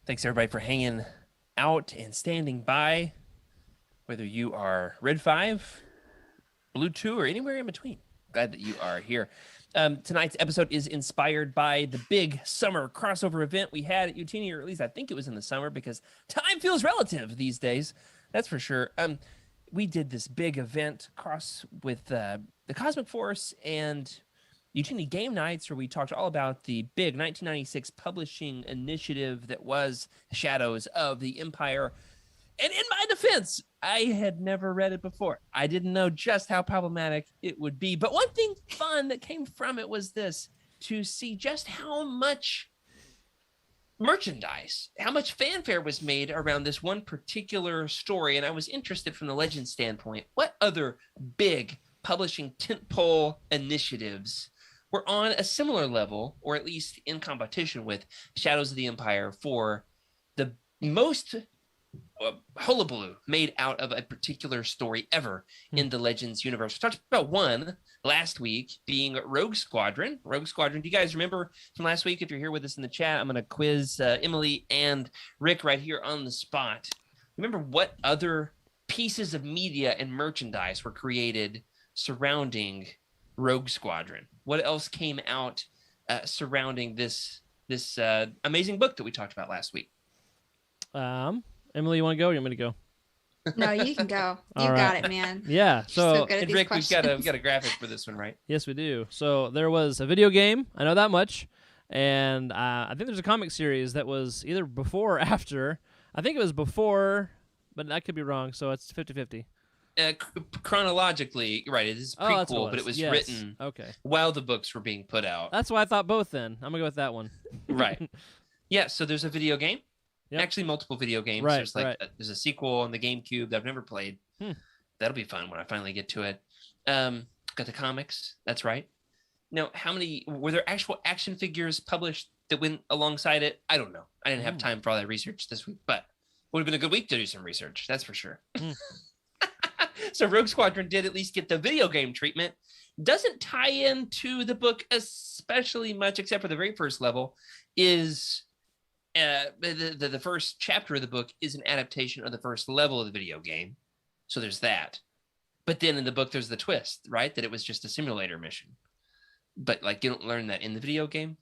Thanks, everybody, for hanging out and standing by, whether you are Red 5, Blue 2, or anywhere in between. Glad that you are here. Tonight's episode is inspired by the big summer crossover event we had at Utini, or at least I think it was in the summer because time feels relative these days. That's for sure. We did this big event cross with the Cosmic Force and Utini Game Nights, where we talked all about the big 1996 publishing initiative that was Shadows of the Empire. And in my defense, I had never read it before. I didn't know just how problematic it would be. But one thing fun that came from it was this, to see just how much merchandise, how much fanfare was made around this one particular story. And I was interested from the Legends standpoint, what other big publishing tentpole initiatives were on a similar level, or at least in competition with Shadows of the Empire for the most hullabaloo made out of a particular story ever in the Legends universe. We talked about one last week being Rogue Squadron. Rogue Squadron. Do you guys remember from last week? If you're here with us in the chat, I'm going to quiz Emily and Rick right here on the spot. Remember what other pieces of media and merchandise were created surrounding Rogue Squadron? What else came out surrounding this amazing book that we talked about last week? Emily, you want to go? Or you want me to go? No, you can go. You got it, man. Yeah. So good at and these Rick, questions. we've got a graphic for this one, right? Yes, we do. So there was a video game. I know that much. And I think there's a comic series that was either before or after. I think it was before, but I could be wrong. So it's 50-50. Chronologically, right, it is a prequel, but it was written while the books were being put out. That's why I thought both then. I'm going to go with that one. Right. Yeah, so there's a video game. Yep. Actually, multiple video games. Right, There's there's a sequel on the GameCube that I've never played. That'll be fun when I finally get to it. Got the comics. That's right. Now, how many were there actual action figures published that went alongside it? I don't know. I didn't have time for all that research this week, but would have been a good week to do some research. That's for sure. So Rogue Squadron did at least get the video game treatment. Doesn't tie into the book especially much, except for the very first level. Is the first chapter of the book is an adaptation of the first level of the video game. So there's that. But then in the book, there's the twist, right? That it was just a simulator mission. But like, you don't learn that in the video game.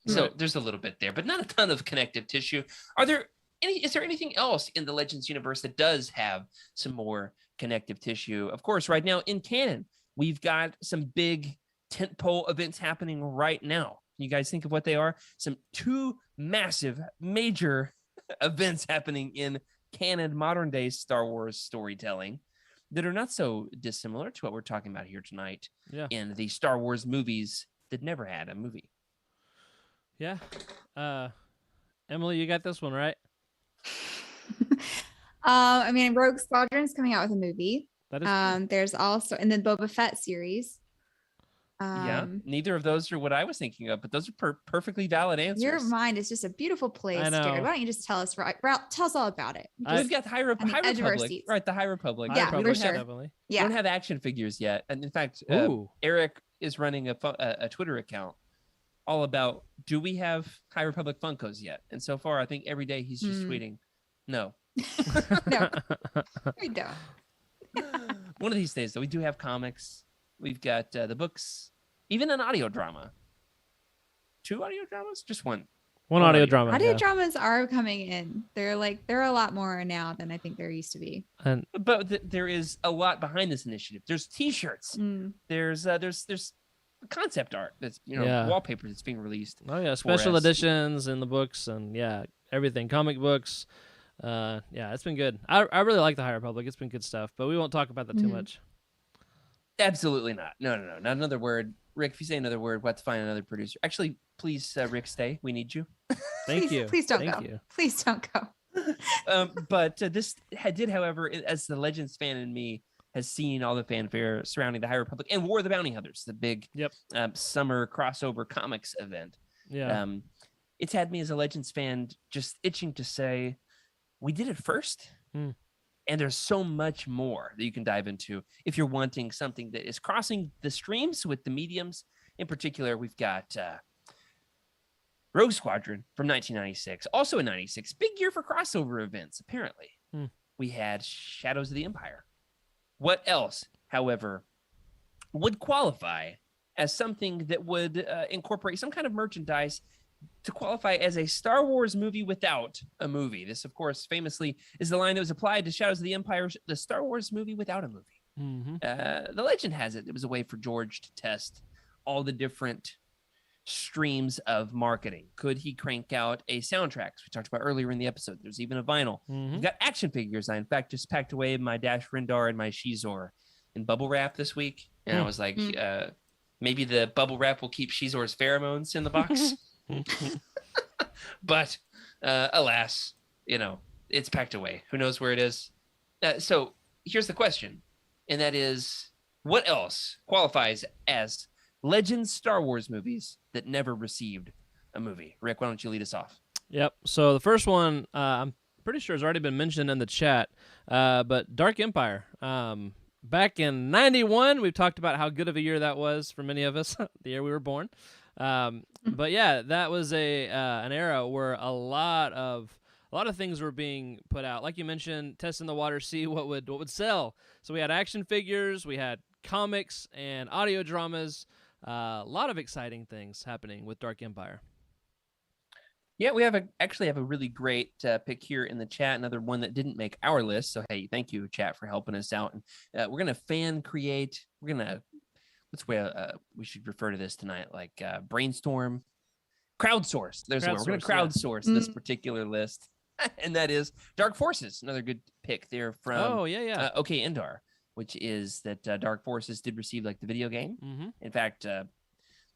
So there's a little bit there, but not a ton of connective tissue. Is there anything else in the Legends universe that does have some more connective tissue? Of course, right now in canon, we've got some big tentpole events happening right now. You guys think of what they are? Two massive, major events happening in canon modern day Star Wars storytelling that are not so dissimilar to what we're talking about here tonight in the Star Wars movies that never had a movie. Yeah. Emily, you got this one, right? I mean, Rogue Squadron's coming out with a movie. That is there's also, and then Boba Fett series. Neither of those are what I was thinking of, but those are perfectly valid answers. Your mind is just a beautiful place, Jared. Why don't you just tell us tell us all about it? We've got the High Republic, right? The High Republic. Yeah, for sure. Definitely. Yeah, we don't have action figures yet, and in fact, Eric is running a Twitter account all about, do we have High Republic Funkos yet? And so far, I think every day he's just tweeting, no. No, we don't. One of these days, though, we do have comics. We've got the books, even an audio drama. 2 audio dramas? Just one. One audio drama. Audio dramas are coming in. They're a lot more now than I think there used to be. But there is a lot behind this initiative. There's T-shirts. There's concept art that's wallpaper that's being released. Oh yeah, special editions in the books and everything, comic books. It's been good. I really like the High Republic. It's been good stuff, but we won't talk about that too much. Absolutely not. No. Not another word. Rick, if you say another word, we'll have to find another producer. Actually, please, Rick, stay. We need you. Thank you. Please don't go. Please don't go. But this did, however, as the Legends fan in me has seen all the fanfare surrounding the High Republic and War of the Bounty Hunters, the big summer crossover comics event. Yeah. It's had me as a Legends fan just itching to say, we did it first. And there's so much more that you can dive into if you're wanting something that is crossing the streams with the mediums. In particular, we've got Rogue Squadron from 1996, also in 96. Big year for crossover events, apparently. We had Shadows of the Empire. What else, however, would qualify as something that would incorporate some kind of merchandise to qualify as a Star Wars movie without a movie. This, of course, famously is the line that was applied to Shadows of the Empire, the Star Wars movie without a movie. Mm-hmm. The legend has it was a way for George to test all the different streams of marketing. Could he crank out a soundtrack? As we talked about earlier in the episode, there's even a vinyl. Mm-hmm. You've got action figures. I, in fact, just packed away my Dash Rendar and my Shizor in bubble wrap this week. And I was like, maybe the bubble wrap will keep Shizor's pheromones in the box. But alas, it's packed away. Who knows where it is? So here's the question. And that is, what else qualifies as Legends Star Wars movies that never received a movie? Rick, why don't you lead us off? Yep. So the first one, I'm pretty sure has already been mentioned in the chat, but Dark Empire. Back in 91, we've talked about how good of a year that was for many of us, the year we were born. But yeah, that was an era where a lot of things were being put out. Like you mentioned, testing the water, see what would sell. So we had action figures, we had comics and audio dramas. A lot of exciting things happening with Dark Empire. Yeah, we actually have a really great pick here in the chat. Another one that didn't make our list. So hey, thank you, chat, for helping us out. And we're gonna fan create. We're gonna we should refer to this tonight like brainstorm, crowdsource. There's one. We're gonna crowdsource this particular list, and that is Dark Forces. Another good pick there from OK Endar, which is that Dark Forces did receive like the video game. Mm-hmm. In fact,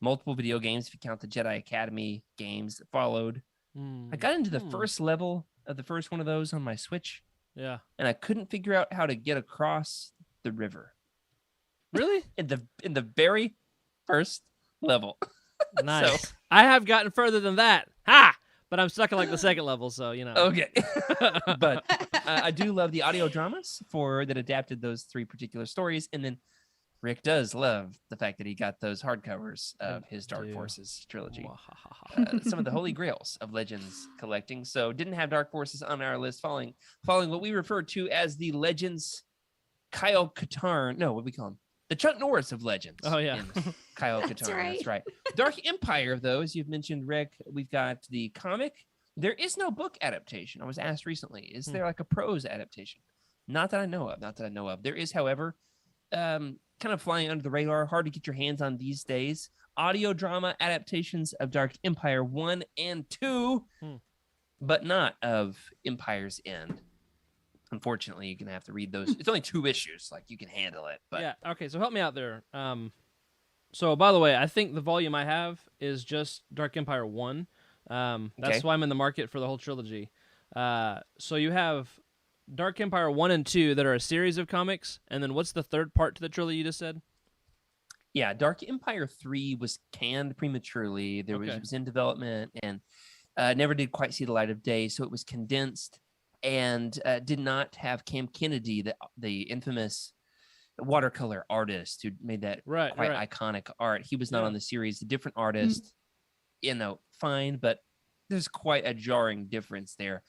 multiple video games if you count the Jedi Academy games that followed. I got into the first level of the first one of those on my Switch. Yeah. And I couldn't figure out how to get across the river. Really? in the very first level. Nice. So, I have gotten further than that. Ha! But I'm stuck at like the second level, so Okay. But I do love the audio dramas that adapted those three particular stories. And then Rick does love the fact that he got those hardcovers of his Dark Forces trilogy. Some of the holy grails of Legends collecting. So didn't have Dark Forces on our list, following what we refer to as the Legends Kyle Katarn. No, what do we call him? The Chuck Norris of Legends. Oh, yeah. Kyle Katarn. That's right. Dark Empire, though, as you've mentioned, Rick, we've got the comic. There is no book adaptation. I was asked recently, is there like a prose adaptation? Not that I know of. There is, however, kind of flying under the radar, hard to get your hands on these days, audio drama adaptations of Dark Empire 1 and 2, but not of Empire's End. Unfortunately, you're going to have to read those. It's only 2 issues. Like, you can handle it. But yeah, okay, so help me out there. So, by the way, I think the volume I have is just Dark Empire 1. That's why I'm in the market for the whole trilogy. So you have Dark Empire 1 and 2 that are a series of comics, and then what's the third part to the trilogy you just said? Yeah, Dark Empire 3 was canned prematurely. It was in development and never did quite see the light of day, so it was condensed and did not have Cam Kennedy, the infamous watercolor artist who made that quite iconic art. He was not on the series. A different artist, fine, but there's quite a jarring difference there.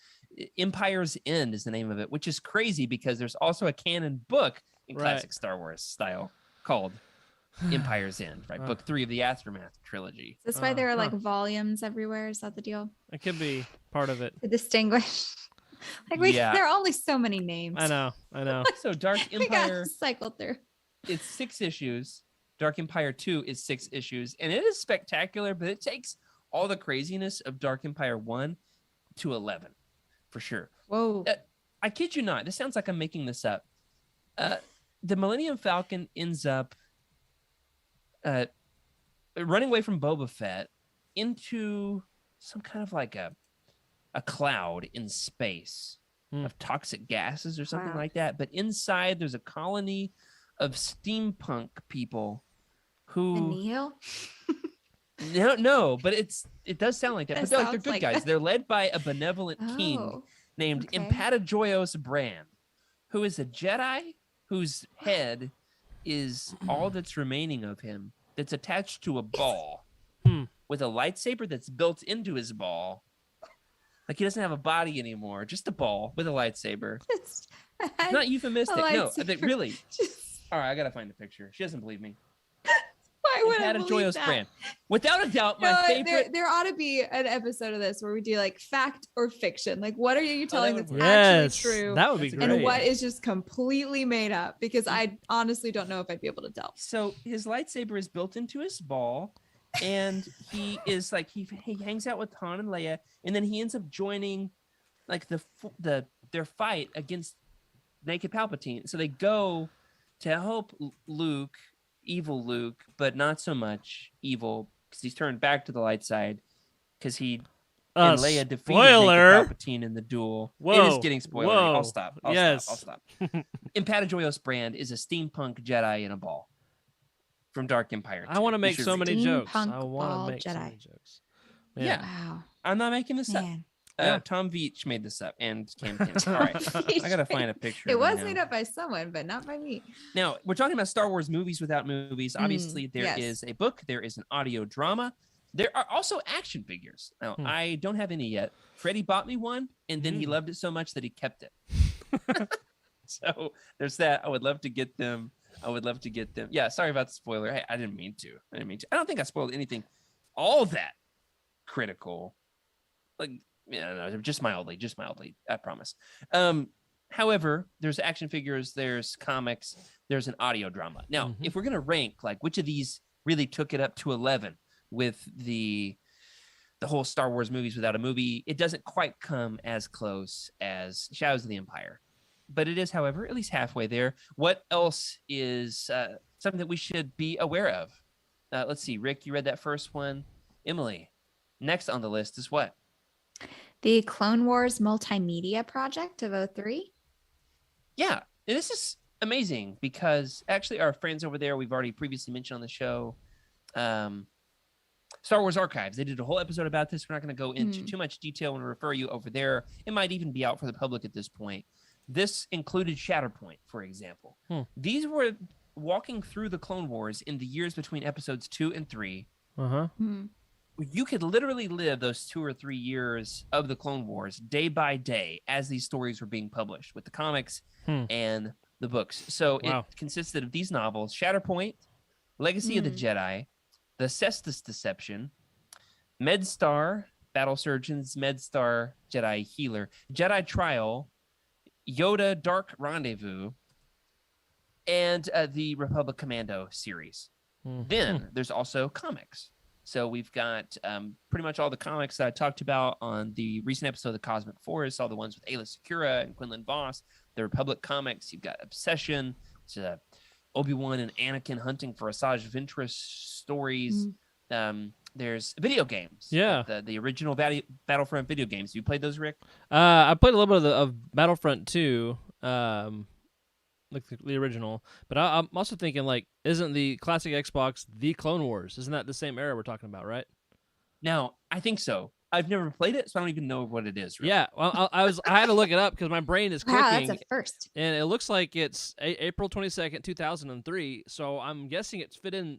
Empire's End is the name of it, which is crazy because there's also a canon book in classic Star Wars style called Empire's End, right? Book 3 of the Aftermath trilogy. Is this why there are like volumes everywhere? Is that the deal? It could be part of it. To distinguish. There are only so many names. I know. So Dark Empire we got cycled through. It's 6 issues. Dark Empire 2 is 6 issues, and it is spectacular, but it takes all the craziness of Dark Empire 1 to 11, for sure. Whoa. I kid you not. This sounds like I'm making this up. The Millennium Falcon ends up running away from Boba Fett into some kind of like a cloud in space of toxic gases or something like that. But inside, there's a colony of steampunk people who... No, but it does sound like that. But they're good guys. They're led by a benevolent king named Empatajoyos Brand, who is a Jedi whose head is all that's remaining of him, that's attached to a ball with a lightsaber that's built into his ball. Like, he doesn't have a body anymore, just a ball with a lightsaber. It's not euphemistic. No, I think really. All right, I got to find the picture. She doesn't believe me. Why Impatajoyos brand. Without a doubt, my favorite. There ought to be an episode of this where we do like fact or fiction. Like, what are you telling that's yes, actually true? That would be great. And what is just completely made up? Because I honestly don't know if I'd be able to tell. So his lightsaber is built into his ball, and he is like he hangs out with Han and Leia, and then he ends up joining like their fight against Naked Palpatine. So they go to help Luke, evil Luke, but not so much evil because he's turned back to the light side because he and Leia defeated Naked Palpatine in the duel. It is getting spoilery. I'll stop. I'll stop. Impatajoyos Brand is a steampunk Jedi in a ball from Dark Empire 2. I want to make so many jokes. I want to make so many jokes. Man. Yeah. Wow. I'm not making this up. Yeah. Tom Veach made this up and Cam Kennedy. All right. I got to find a picture. It was made up by someone, but not by me. Now, we're talking about Star Wars movies without movies. Obviously, there is a book. There is an audio drama. There are also action figures. Now, I don't have any yet. Freddie bought me one, and then he loved it so much that he kept it. So there's that. I would love to get them. Yeah, sorry about the spoiler. Hey, I didn't mean to. I don't think I spoiled anything all that critical. Like, yeah, no, just mildly, I promise. However, there's action figures, there's comics, there's an audio drama. Now, if we're going to rank, like, which of these really took it up to 11 with the whole Star Wars movies without a movie, it doesn't quite come as close as Shadows of the Empire. But it is, however, at least halfway there. What else is something that we should be aware of? Let's see. Rick, you read that first one. Emily, next on the list is what? The Clone Wars Multimedia Project of 2003. Yeah, and this is amazing because actually our friends over there, we've already previously mentioned on the show, Star Wars Archives. They did a whole episode about this. We're not going to go into too much detail and refer you over there. It might even be out for the public at this point. This included Shatterpoint, for example. These were walking through the Clone Wars in the years between episodes 2 and 3. You could literally live those 2 or 3 years of the Clone Wars day by day as these stories were being published with the comics and the books. So it consisted of these novels: Shatterpoint, Legacy of the Jedi, The Cestus Deception, MedStar, Battle Surgeons, MedStar, Jedi Healer, Jedi Trial, Yoda Dark Rendezvous, and the Republic Commando series. Then there's also comics. So we've got pretty much all the comics that I talked about on the recent episode of The Cosmic Forest, all the ones with Ayla Secura and Quinlan Voss, the Republic comics. You've got Obsession, it's Obi-Wan and Anakin hunting for Asajj Ventress stories. There's video games. Yeah. The original Battlefront video games. You played those, Rick? I played a little bit of Battlefront 2. Like the original, but I'm also thinking, like, isn't the classic Xbox the Clone Wars? Isn't that the same era we're talking about, right? Now, I think so. I've never played it, so I don't even know what it is. Really. Yeah, well, I had to look it up because my brain is clicking. Wow, that's a first. And it looks like it's April 22nd, 2003. So I'm guessing it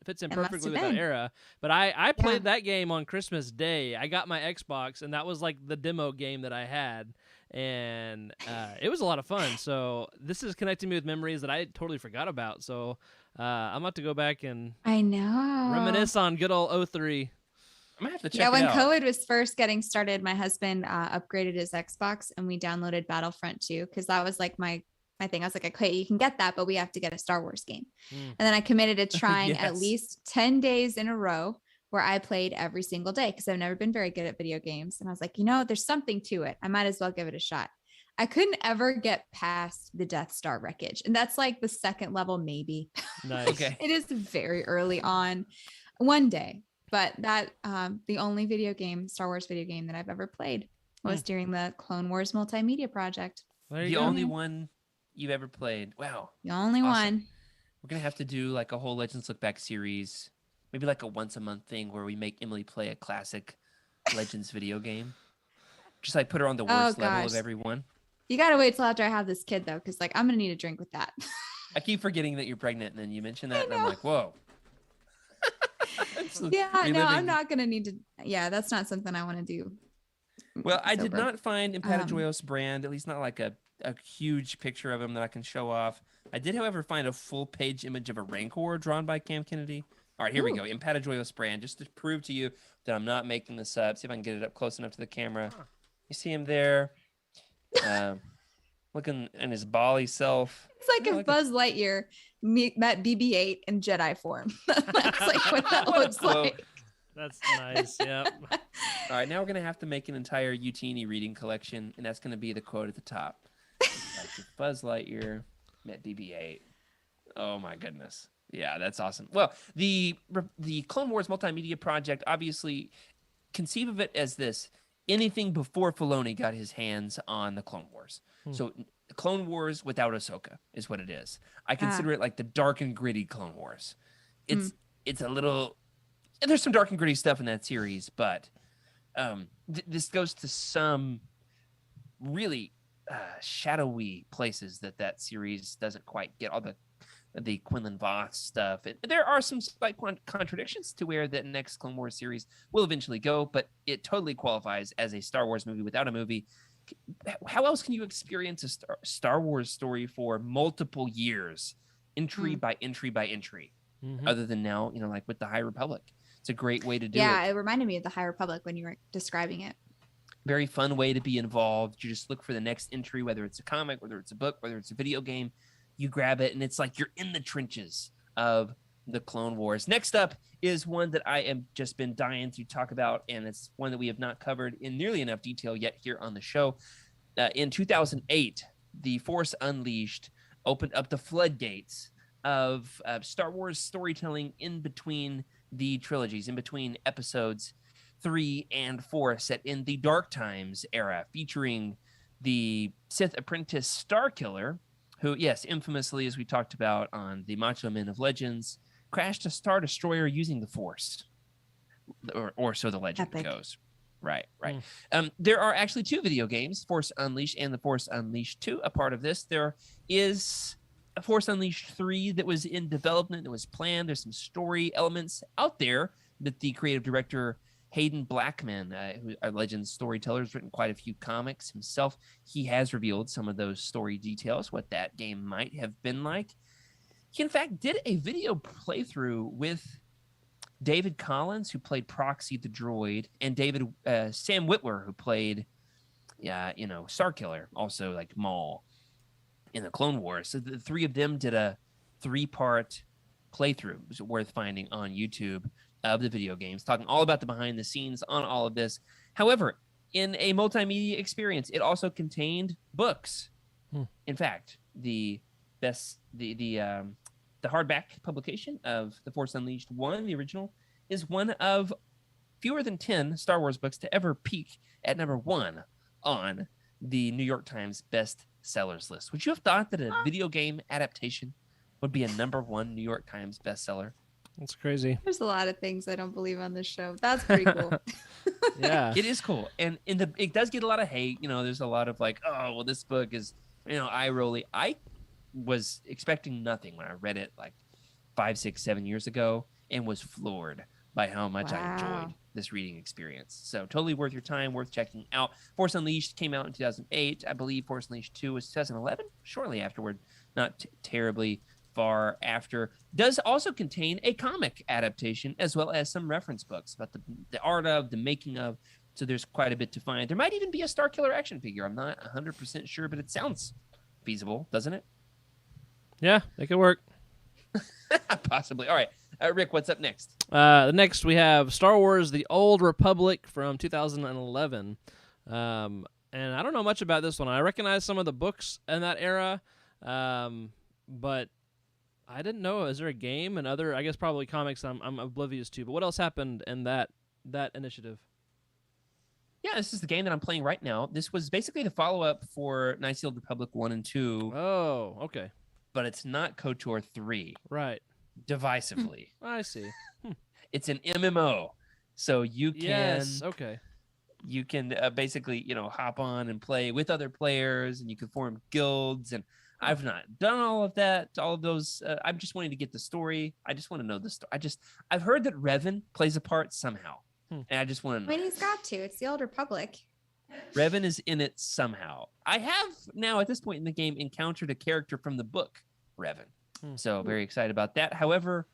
fits in perfectly with that era. But I played that game on Christmas Day. I got my Xbox, and that was like the demo game that I had. And it was a lot of fun. So this is connecting me with memories that I totally forgot about. So I'm about to go back and reminisce on good old 03. I'm gonna have to check it out. When COVID was first getting started, my husband upgraded his Xbox and we downloaded Battlefront 2 because that was like my thing. I was like, okay, you can get that, but we have to get a Star Wars game. And then I committed to trying at least 10 days in a row where I played every single day because I've never been very good at video games. And I was like, there's something to it. I might as well give it a shot. I couldn't ever get past the Death Star wreckage. And that's like the second level, maybe. Nice. Okay. It is very early on. One day. But that the only Star Wars video game that I've ever played was during the Clone Wars Multimedia Project. The only one you've ever played. Wow. The only one. We're going to have to do like a whole Legends Look Back series. Maybe like a once a month thing where we make Emily play a classic Legends video game. Just like put her on the worst level of everyone. You got to wait till after I have this kid though. Cause like, I'm going to need a drink with that. I keep forgetting that you're pregnant. And then you mention that and I'm like, whoa. I'm not going to need to. Yeah. That's not something I want to do. Well, I did not find Impatajoyos Brand, at least not like a huge picture of him that I can show off. I did, however, find a full page image of a Rancor drawn by Cam Kennedy. All right, here we go. Empatajoyous brand, just to prove to you that I'm not making this up. See if I can get it up close enough to the camera. You see him there, looking in his Bali self. It's like if Buzz Lightyear met BB-8 in Jedi form. That's like what that looks like. That's nice. Yep. All right, now we're gonna have to make an entire Utini reading collection, and that's gonna be the quote at the top. Like if Buzz Lightyear met BB-8. Oh my goodness. Yeah, that's awesome. Well, the Clone Wars multimedia project, obviously, conceive of it as this: anything before Filoni got his hands on the Clone Wars. So the Clone Wars without Ahsoka is what it is. I consider it like the dark and gritty Clone Wars. It's a little. There's some dark and gritty stuff in that series, but this goes to some really shadowy places that series doesn't quite get. All the Quinlan Vos stuff. There are some slight contradictions to where the next Clone Wars series will eventually go, but it totally qualifies as a Star Wars movie without a movie. How else can you experience a Star Wars story for multiple years, entry by entry by entry, other than now, like with the High Republic? It's a great way to do it. Yeah, it reminded me of the High Republic when you were describing it. Very fun way to be involved. You just look for the next entry, whether it's a comic, whether it's a book, whether it's a video game. You grab it, and it's like you're in the trenches of the Clone Wars. Next up is one that I am just been dying to talk about, and it's one that we have not covered in nearly enough detail yet here on the show. In 2008, The Force Unleashed opened up the floodgates of Star Wars storytelling in between the trilogies, in between episodes 3 and 4, set in the Dark Times era, featuring the Sith apprentice Starkiller, who, yes, infamously, as we talked about on the Macho Men of Legends, crashed a Star Destroyer using the Force, or so the legend goes. Right. There are actually 2 video games, Force Unleashed and The Force Unleashed 2, a part of this. There is a Force Unleashed 3 that was in development, that was planned. There's some story elements out there that the creative director Hayden Blackman, who a Legends storyteller, has written quite a few comics himself. He has revealed some of those story details, what that game might have been like. He, in fact, did a video playthrough with David Collins, who played Proxy the droid, and Sam Witwer, who played, Starkiller, also like Maul in the Clone Wars. So the 3 of them did a 3-part playthrough. It was worth finding on YouTube of the video games, talking all about the behind the scenes on all of this. However, in a multimedia experience, it also contained books. In fact, the hardback publication of The Force Unleashed 1, the original, is one of fewer than 10 Star Wars books to ever peak at number 1 on the New York Times best sellers list. Would you have thought that a video game adaptation would be a number 1 New York Times bestseller? That's crazy. There's a lot of things I don't believe on this show. That's pretty cool. Yeah, it is cool, and it does get a lot of hate. There's a lot of like, oh, well, this book is, eye rolly. I was expecting nothing when I read it like 5, 6, 7 years ago, and was floored by how much I enjoyed this reading experience. So totally worth your time, worth checking out. Force Unleashed came out in 2008. I believe Force Unleashed 2 was 2011, shortly afterward, not terribly far after. Does also contain a comic adaptation as well as some reference books about the art of, the making of. So there's quite a bit to find. There might even be a Starkiller action figure. I'm not 100% sure, but it sounds feasible, doesn't it? Yeah, it could work. Possibly. All right. Rick, what's up next? Next, we have Star Wars The Old Republic from 2011. And I don't know much about this one. I recognize some of the books in that era, but I didn't know. Is there a game and other, I guess probably comics I'm oblivious to, but what else happened in that initiative? Yeah, this is the game that I'm playing right now. This was basically the follow-up for Knights of the Old Republic 1 and 2. Oh, okay. But it's not KOTOR 3. Right. Divisively. I see. It's an MMO. So you can... Yes, okay. You can basically, hop on and play with other players, and you can form guilds, and I've not done all of that, all of those. I'm just wanting to get the story. I just want to know the story. I've heard that Revan plays a part somehow, and I just want to know. I mean, he's got to. It's the Old Republic. Revan is in it somehow. I have now, at this point in the game, encountered a character from the book, Revan. So very excited about that. However,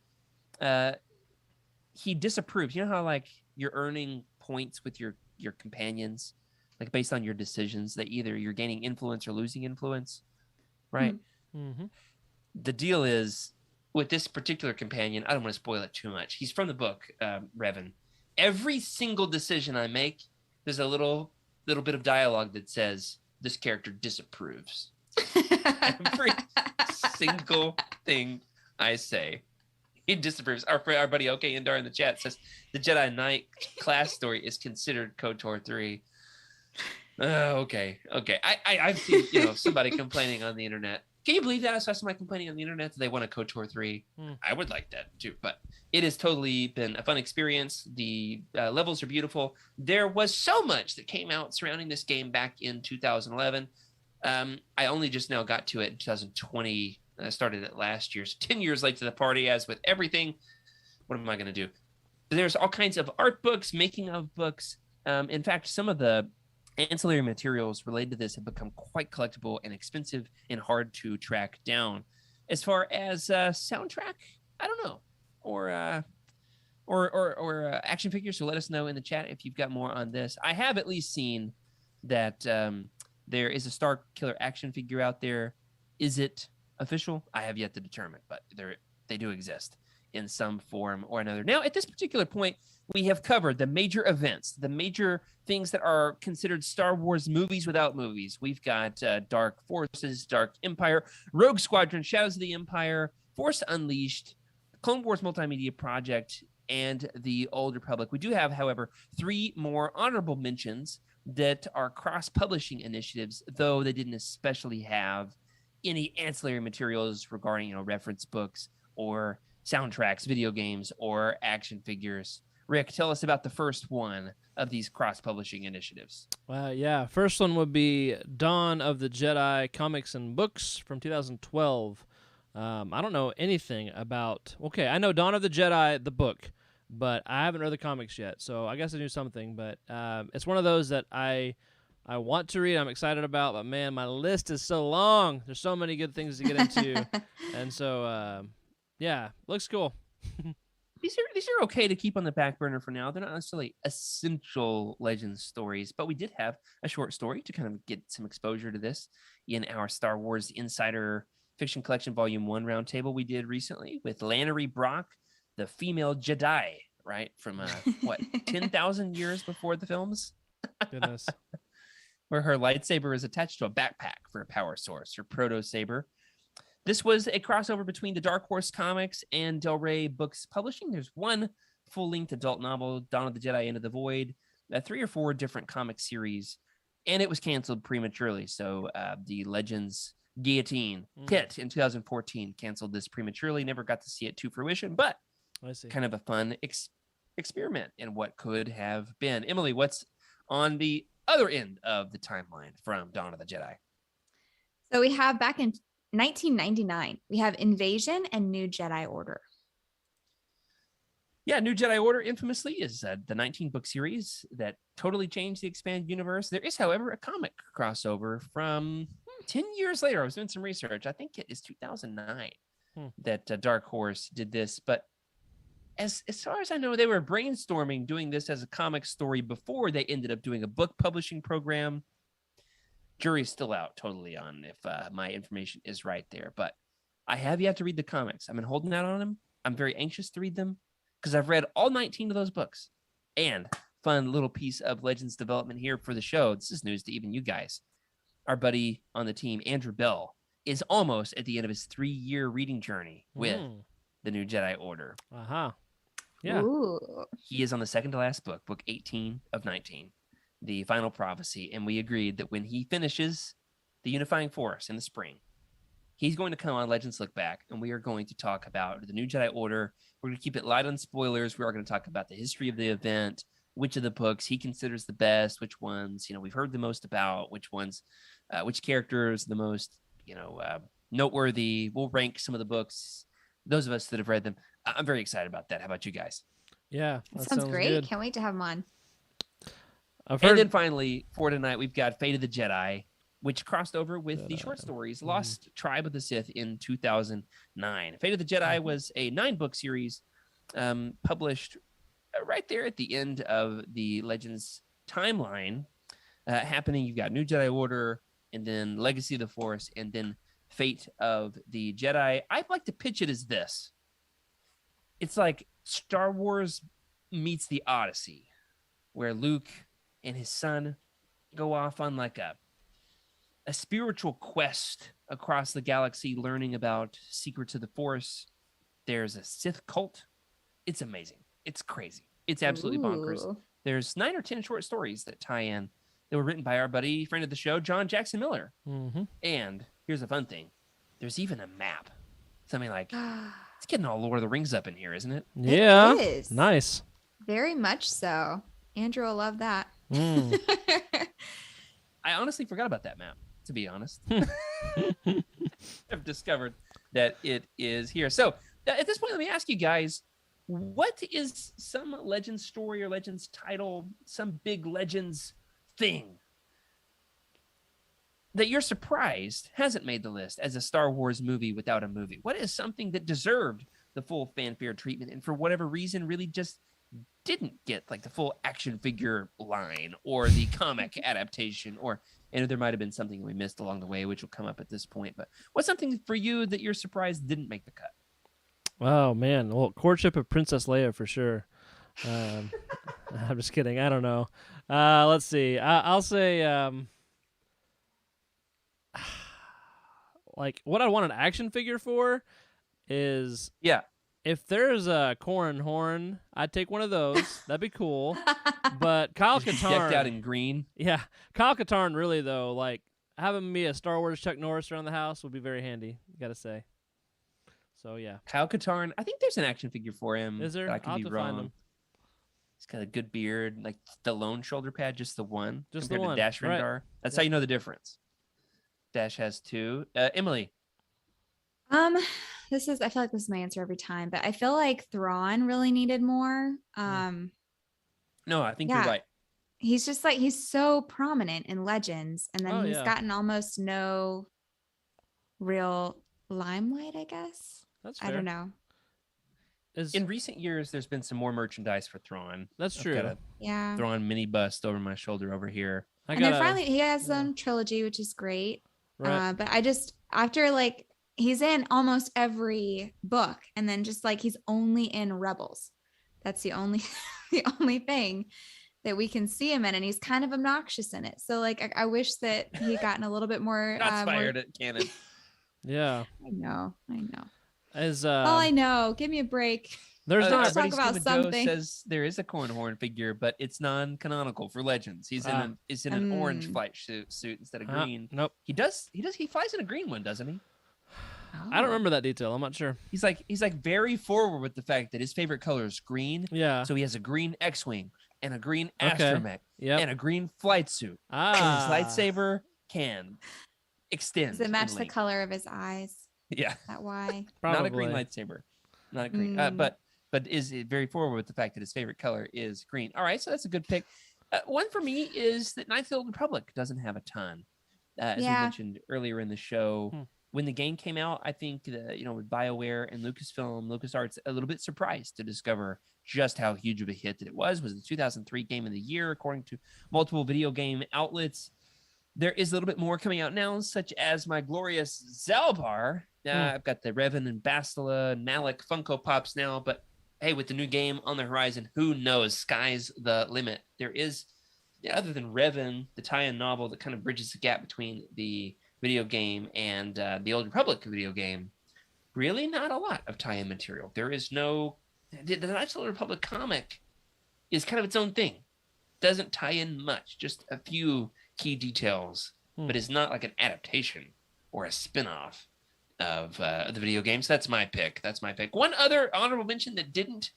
he disapproves. You know how like you're earning points with your companions, like based on your decisions, that either you're gaining influence or losing influence, right? Mm-hmm. The deal is with this particular companion, I don't want to spoil it too much. He's from the book, Revan. Every single decision I make, there's a little bit of dialogue that says this character disapproves. Every single thing I say, he disapproves. Our buddy OK Indar in the chat says the Jedi Knight class story is considered KOTOR 3. Okay. I've seen somebody complaining on the internet. Can you believe that? I saw somebody complaining on the internet that they want a KOTOR 3. I would like that too, but it has totally been a fun experience. The levels are beautiful. There was so much that came out surrounding this game back in 2011. I only just now got to it in 2020. I started it last year, so 10 years late to the party. As with everything, what am I going to do? There's all kinds of art books, making of books. In fact, some of the ancillary materials related to this have become quite collectible and expensive and hard to track down. As far as soundtrack, I don't know, or action figures. So let us know in the chat if you've got more on this. I have at least seen that there is a Star Killer action figure out there. Is it official? I have yet to determine, but they do exist in some form or another. Now, at this particular point, we have covered the major events, the major things that are considered Star Wars movies without movies. We've got Dark Forces, Dark Empire, Rogue Squadron, Shadows of the Empire, Force Unleashed, Clone Wars Multimedia Project, and The Old Republic. We do have, however, 3 more honorable mentions that are cross-publishing initiatives, though they didn't especially have any ancillary materials regarding, reference books or soundtracks, video games, or action figures. Rick, tell us about the first one of these cross-publishing initiatives. Yeah, first one would be Dawn of the Jedi comics and books from 2012. I don't know anything about... Okay, I know Dawn of the Jedi, the book, but I haven't read the comics yet, so I guess I knew something. But it's one of those that I want to read, I'm excited about, but man, my list is so long. There's so many good things to get into. And so, yeah, looks cool. These are okay to keep on the back burner for now. They're not necessarily essential Legends stories, but we did have a short story to kind of get some exposure to this in our Star Wars Insider Fiction Collection Volume 1 roundtable we did recently with Lannery Brock, the female Jedi, right? From, 10,000 years before the films? Goodness. Where her lightsaber is attached to a backpack for a power source, her proto-saber. This was a crossover between the Dark Horse Comics and Del Rey Books Publishing. There's one full-length adult novel, Dawn of the Jedi Into the Void, 3 or 4 different comic series, and it was canceled prematurely. So the Legends Guillotine hit in 2014, canceled this prematurely, never got to see it to fruition, but I see. Kind of a fun experiment in what could have been. Emily, what's on the other end of the timeline from Dawn of the Jedi? So we have back in 1999, we have Invasion and New Jedi Order. Yeah, New Jedi Order infamously is the 19-book series that totally changed the expanded universe. There is, however, a comic crossover from 10 years later. I was doing some research. I think it is 2009 that Dark Horse did this. But as far as I know, they were brainstorming doing this as a comic story before they ended up doing a book publishing program. Jury's still out totally on if my information is right there, but I have yet to read the comics. I've been holding out on them. I'm very anxious to read them because I've read all 19 of those books. And fun little piece of Legends development here for the show. This is news to even you guys. Our buddy on the team, Andrew Bell, is almost at the end of his 3-year reading journey with the New Jedi Order. Yeah. Ooh. He is on the second to last book, book 18 of 19. The Final Prophecy, and we agreed that when he finishes the Unifying Force in the spring, he's going to come on Legends Look Back, and we are going to talk about the New Jedi Order. We're going to keep it light on spoilers. We are going to talk about the history of the event, which of the books he considers the best, which ones we've heard the most about, which ones, which characters the most noteworthy. We'll rank some of the books. Those of us that have read them, I'm very excited about that. How about you guys? Yeah, that sounds great. Good. Can't wait to have him on. And then finally, for tonight, we've got Fate of the Jedi, which crossed over with the short stories Lost Tribe of the Sith in 2009. Fate of the Jedi was a 9-book series published right there at the end of the Legends timeline happening. You've got New Jedi Order, and then Legacy of the Force, and then Fate of the Jedi. I'd like to pitch it as this. It's like Star Wars meets the Odyssey, where Luke and his son go off on like a spiritual quest across the galaxy, learning about secrets of the Force. There's a Sith cult. It's amazing. It's crazy. It's absolutely bonkers. There's 9 or 10 short stories that tie in. They were written by our buddy, friend of the show, John Jackson Miller. Mm-hmm. And here's a fun thing. There's even a map. Something like, it's getting all Lord of the Rings up in here, isn't it? Yeah. It is. Nice. Very much so. Andrew will love that. Mm. I honestly forgot about that map, to be honest. I've discovered that it is here. So at this point, let me ask you guys, what is some Legends story or Legends title, some big Legends thing that you're surprised hasn't made the list as a Star Wars movie without a movie? What is something that deserved the full fanfare treatment and for whatever reason really just didn't get like the full action figure line or the comic adaptation, and there might have been something we missed along the way, which will come up at this point. But what's something for you that you're surprised didn't make the cut? Oh man, well, Courtship of Princess Leia for sure. I'm just kidding. I don't know. Let's see. I'll say like what I want an action figure for is if there's a Corran horn, I'd take one of those. That'd be cool. But Kyle Katarn, decked out in green. Yeah, Kyle Katarn really though, like having me a Star Wars Chuck Norris around the house would be very handy. Gotta say. So yeah, Kyle Katarn. I think there's an action figure for him. Is there? I could I'll be have to find wrong. him. He's got a good beard, like the lone shoulder pad, just the one. Just the compared one, to Dash right. Rendar. That's how you know the difference. Dash has 2. Emily. I feel like this is my answer every time, but I feel like Thrawn really needed more. No, I think you're right. He's just like, he's so prominent in Legends, and then he's gotten almost no real limelight, I guess. That's fair. I don't know. In recent years, there's been some more merchandise for Thrawn. That's I've true. got a Thrawn mini bust over my shoulder over here. And then finally, he has some trilogy, which is great. Right. But I just, after like, he's in almost every book, and then just like he's only in Rebels. That's the only thing that we can see him in, and he's kind of obnoxious in it. So like I wish that he had gotten a little bit more Shots fired at canon. Yeah. I know. As all I know, give me a break. There's not Let's talk about something. Says there is a Corran horn figure, but it's non-canonical for Legends. He's in an orange flight suit instead of green. Nope. He flies in a green one, doesn't he? I don't remember that detail. I'm not sure. He's like very forward with the fact that his favorite color is green. Yeah. So he has a green X-wing and a green astromech and a green flight suit. And his lightsaber can extend. Does it match the color of his eyes? Yeah. Is that why? Not a green lightsaber. Not a green. But is very forward with the fact that his favorite color is green. All right, so that's a good pick. One for me is that Knights of the Old Republic doesn't have a ton. As we mentioned earlier in the show, when the game came out, I think with BioWare and Lucasfilm, LucasArts, a little bit surprised to discover just how huge of a hit that it was. It was the 2003 Game of the Year, according to multiple video game outlets. There is a little bit more coming out now, such as my glorious Zalbar. I've got the Revan and Bastila and Malik Funko Pops now, but hey, with the new game on the horizon, who knows? Sky's the limit. There is, other than Revan, the tie-in novel that kind of bridges the gap between the video game and the Old Republic video game, really not a lot of tie-in material. There is no... The Knights of the Old Republic comic is kind of its own thing. Doesn't tie in much, just a few key details, but it's not like an adaptation or a spin-off of the video games. That's my pick. One other honorable mention that didn't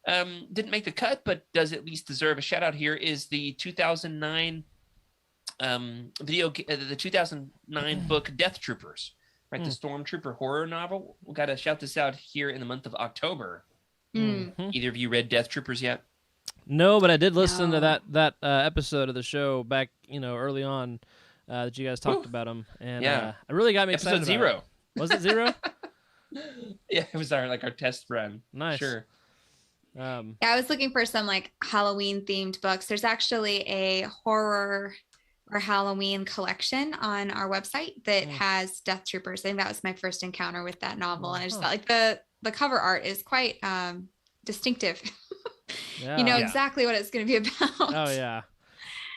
make the cut, but does at least deserve a shout out here is the 2009 the 2009 book Death Troopers, right? The Stormtrooper horror novel. We got to shout this out here in the month of October. Either of you read Death Troopers yet? No, but I did listen to that episode of the show back, early on that you guys talked about them, and it really got me excited. Episode 0. Was it 0? Yeah, it was our test run. Nice. Sure. Yeah, I was looking for some like Halloween themed books. There's actually a horror or Halloween collection on our website that has Death Troopers. I think that was my first encounter with that novel. And I just thought like the cover art is quite distinctive. Yeah. You know exactly what it's going to be about. Oh yeah.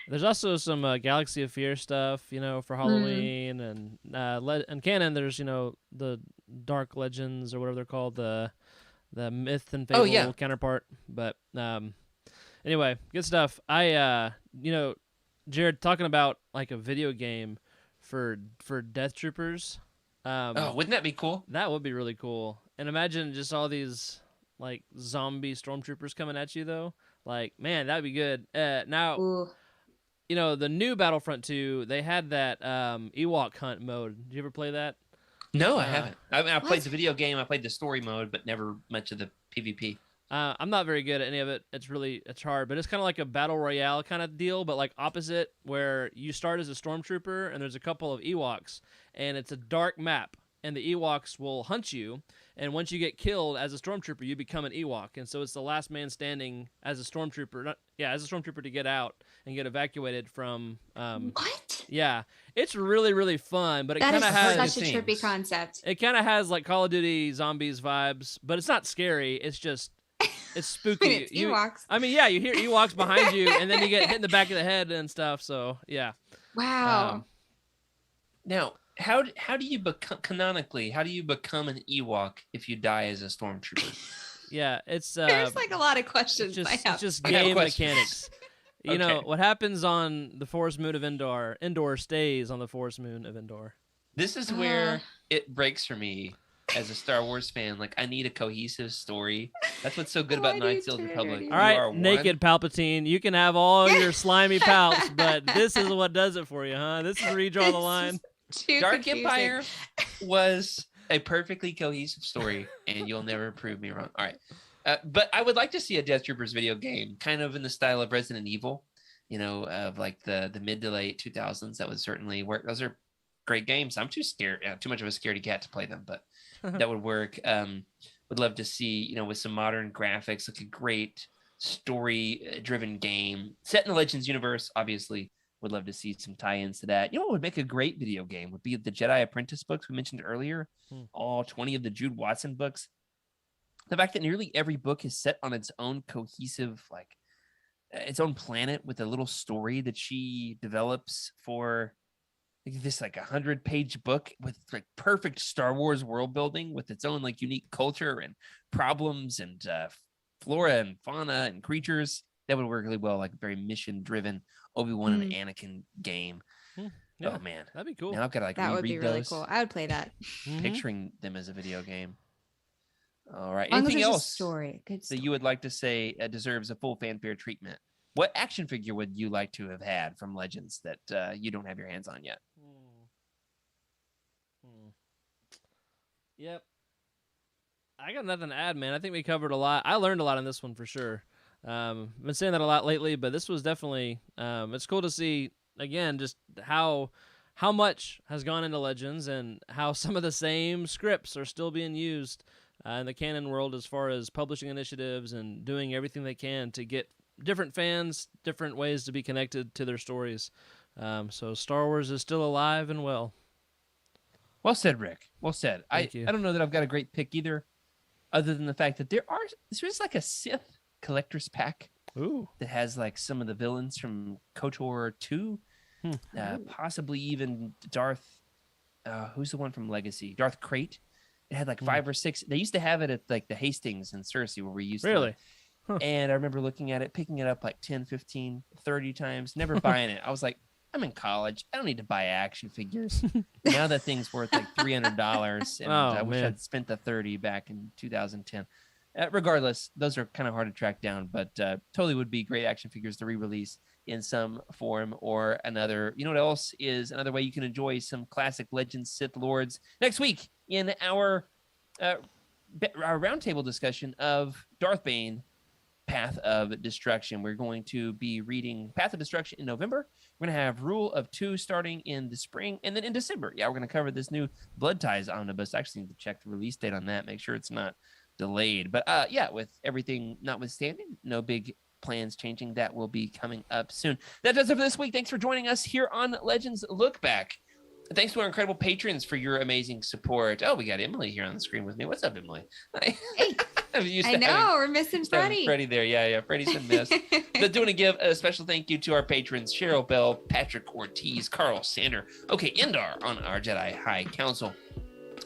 There's also some Galaxy of Fear stuff, you know, for Halloween, and canon. There's the Dark Legends or whatever they're called, the myth and fable counterpart. But anyway, good stuff. Jared, talking about like a video game for Death Troopers. Wouldn't that be cool? That would be really cool. And imagine just all these like zombie stormtroopers coming at you though. Like, man, that'd be good. Now. Ooh. The new Battlefront 2, they had that Ewok hunt mode. Did you ever play that? No, I haven't. I played the video game. I played the story mode, but never much of the PvP. I'm not very good at any of it. It's hard, but it's kind of like a battle royale kind of deal, but like opposite, where you start as a stormtrooper and there's a couple of Ewoks, and it's a dark map, and the Ewoks will hunt you. And once you get killed as a stormtrooper, you become an Ewok, and so it's the last man standing as a stormtrooper. As a stormtrooper to get out and get evacuated from. What? Yeah, it's really really fun, but it kind of has such a trippy concept. It kind of has like Call of Duty Zombies vibes, but it's not scary. It's just it's spooky. It's Ewoks. You hear Ewoks behind you, and then you get hit in the back of the head and stuff. So yeah. Wow. Now. How do you become canonically? How do you become an Ewok if you die as a stormtrooper? Yeah, it's there's like a lot of questions. It's just game mechanics. You know what happens on the Forest Moon of Endor. Endor stays on the Forest Moon of Endor. This is where it breaks for me as a Star Wars fan. Like, I need a cohesive story. That's what's so good about Knights of the Old Republic. All right, naked Palpatine, you can have all your slimy palps, but this is what does it for you, huh? This is where you draw the line. Dark Empire was a perfectly cohesive story, and you'll never prove me wrong. All right. But I would like to see a Death Troopers video game, kind of in the style of Resident Evil, of like the mid to late 2000s. That would certainly work. Those are great games. I'm too much of a scaredy cat to play them, but that would work. Would love to see, with some modern graphics, like a great story-driven game set in the Legends universe, obviously. Would love to see some tie-ins to that. What would make a great video game would be the Jedi Apprentice books we mentioned earlier. All 20 of the Jude Watson books. The fact that nearly every book is set on its own cohesive, like its own planet with a little story that she develops for this like 100-page book with like perfect Star Wars world building with its own like unique culture and problems and flora and fauna and creatures. That would work really well, like very mission-driven Obi-Wan and Anakin game. Yeah, oh man, that'd be cool. Now I've got to like that reread would be really cool. I would play that. Picturing them as a video game. All right. Anything Anything else story that you would like to say deserves a full fanfare treatment? What action figure would you like to have had from Legends that you don't have your hands on yet? Yep. I got nothing to add, man. I think we covered a lot. I learned a lot in this one for sure. I've been saying that a lot lately, but this was definitely it's cool to see again just how much has gone into Legends and how some of the same scripts are still being used in the canon world as far as publishing initiatives and doing everything they can to get different fans different ways to be connected to their stories. So Star Wars is still alive and well. Well said, Rick. Well said. Thank you. I don't know that I've got a great pick either, other than the fact that there's like a Sith collector's pack that has like some of the villains from KOTOR 2, possibly even Darth who's the one from Legacy, Darth Krayt. It had like 5 or 6. They used to have it at like the Hastings and Cersei where we used to and I remember looking at it, picking it up like 10 15 30 times, never buying it. I was like, I'm in college, I don't need to buy action figures. Now that thing's worth like $300 and I wish I'd spent the 30 back in 2010. Regardless, those are kind of hard to track down, but totally would be great action figures to re-release in some form or another. You know what else is another way you can enjoy some classic Legends Sith Lords? Next week in our roundtable discussion of Darth Bane, Path of Destruction. We're going to be reading Path of Destruction in November. We're going to have Rule of 2 starting in the spring, and then in December, we're going to cover this new Blood Ties omnibus. I actually need to check the release date on that, make sure it's not delayed. But yeah, with everything notwithstanding, no big plans changing. That will be coming up soon. That does it for this week. Thanks for joining us here on Legends Look Back. Thanks to our incredible patrons for your amazing support. Oh, we got Emily here on the screen with me. What's up, Emily? Hey, I know we're missing Freddie. Freddie there. Yeah. Freddie's been missed. But give a special thank you to our patrons, Cheryl Bell, Patrick Ortiz, Carl Sander, Endar on our Jedi High Council.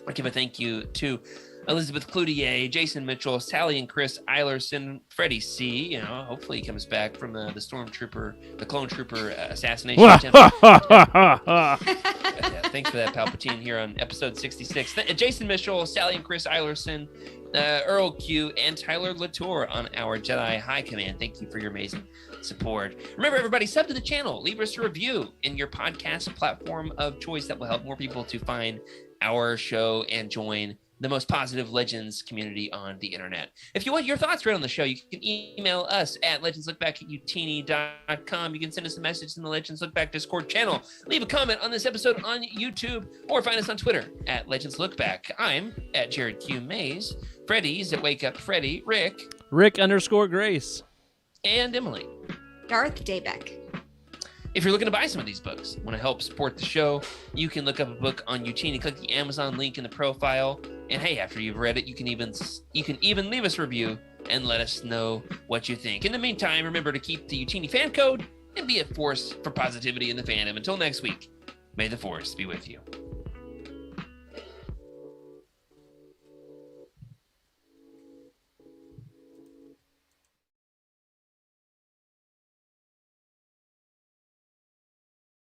I give a thank you to Elizabeth Cloutier, Jason Mitchell, Sally and Chris Eilerson, Freddie C. Hopefully he comes back from the stormtrooper, the clone trooper assassination attempt. Yeah, thanks for that, Palpatine, here on episode 66. Jason Mitchell, Sally and Chris Eilerson, Earl Q, and Tyler Latour on our Jedi High Command. Thank you for your amazing support. Remember, everybody, sub to the channel. Leave us a review in your podcast platform of choice. That will help more people to find our show and join the most positive Legends community on the internet. If you want your thoughts read on the show, you can email us at legendslookback@utini.com. You can send us a message in the Legends Look Back Discord channel. Leave a comment on this episode on YouTube, or find us on Twitter at Legends Look Back. I'm at Jared Q. Mays. Freddie's at Wake Up Freddy. Rick_Grace. And Emily. Darth Daybeck. If you're looking to buy some of these books, want to help support the show, you can look up a book on Utini, click the Amazon link in the profile, and hey, after you've read it, you can even leave us a review and let us know what you think. In the meantime, remember to keep the Utini fan code and be a force for positivity in the fandom. Until next week, may the force be with you.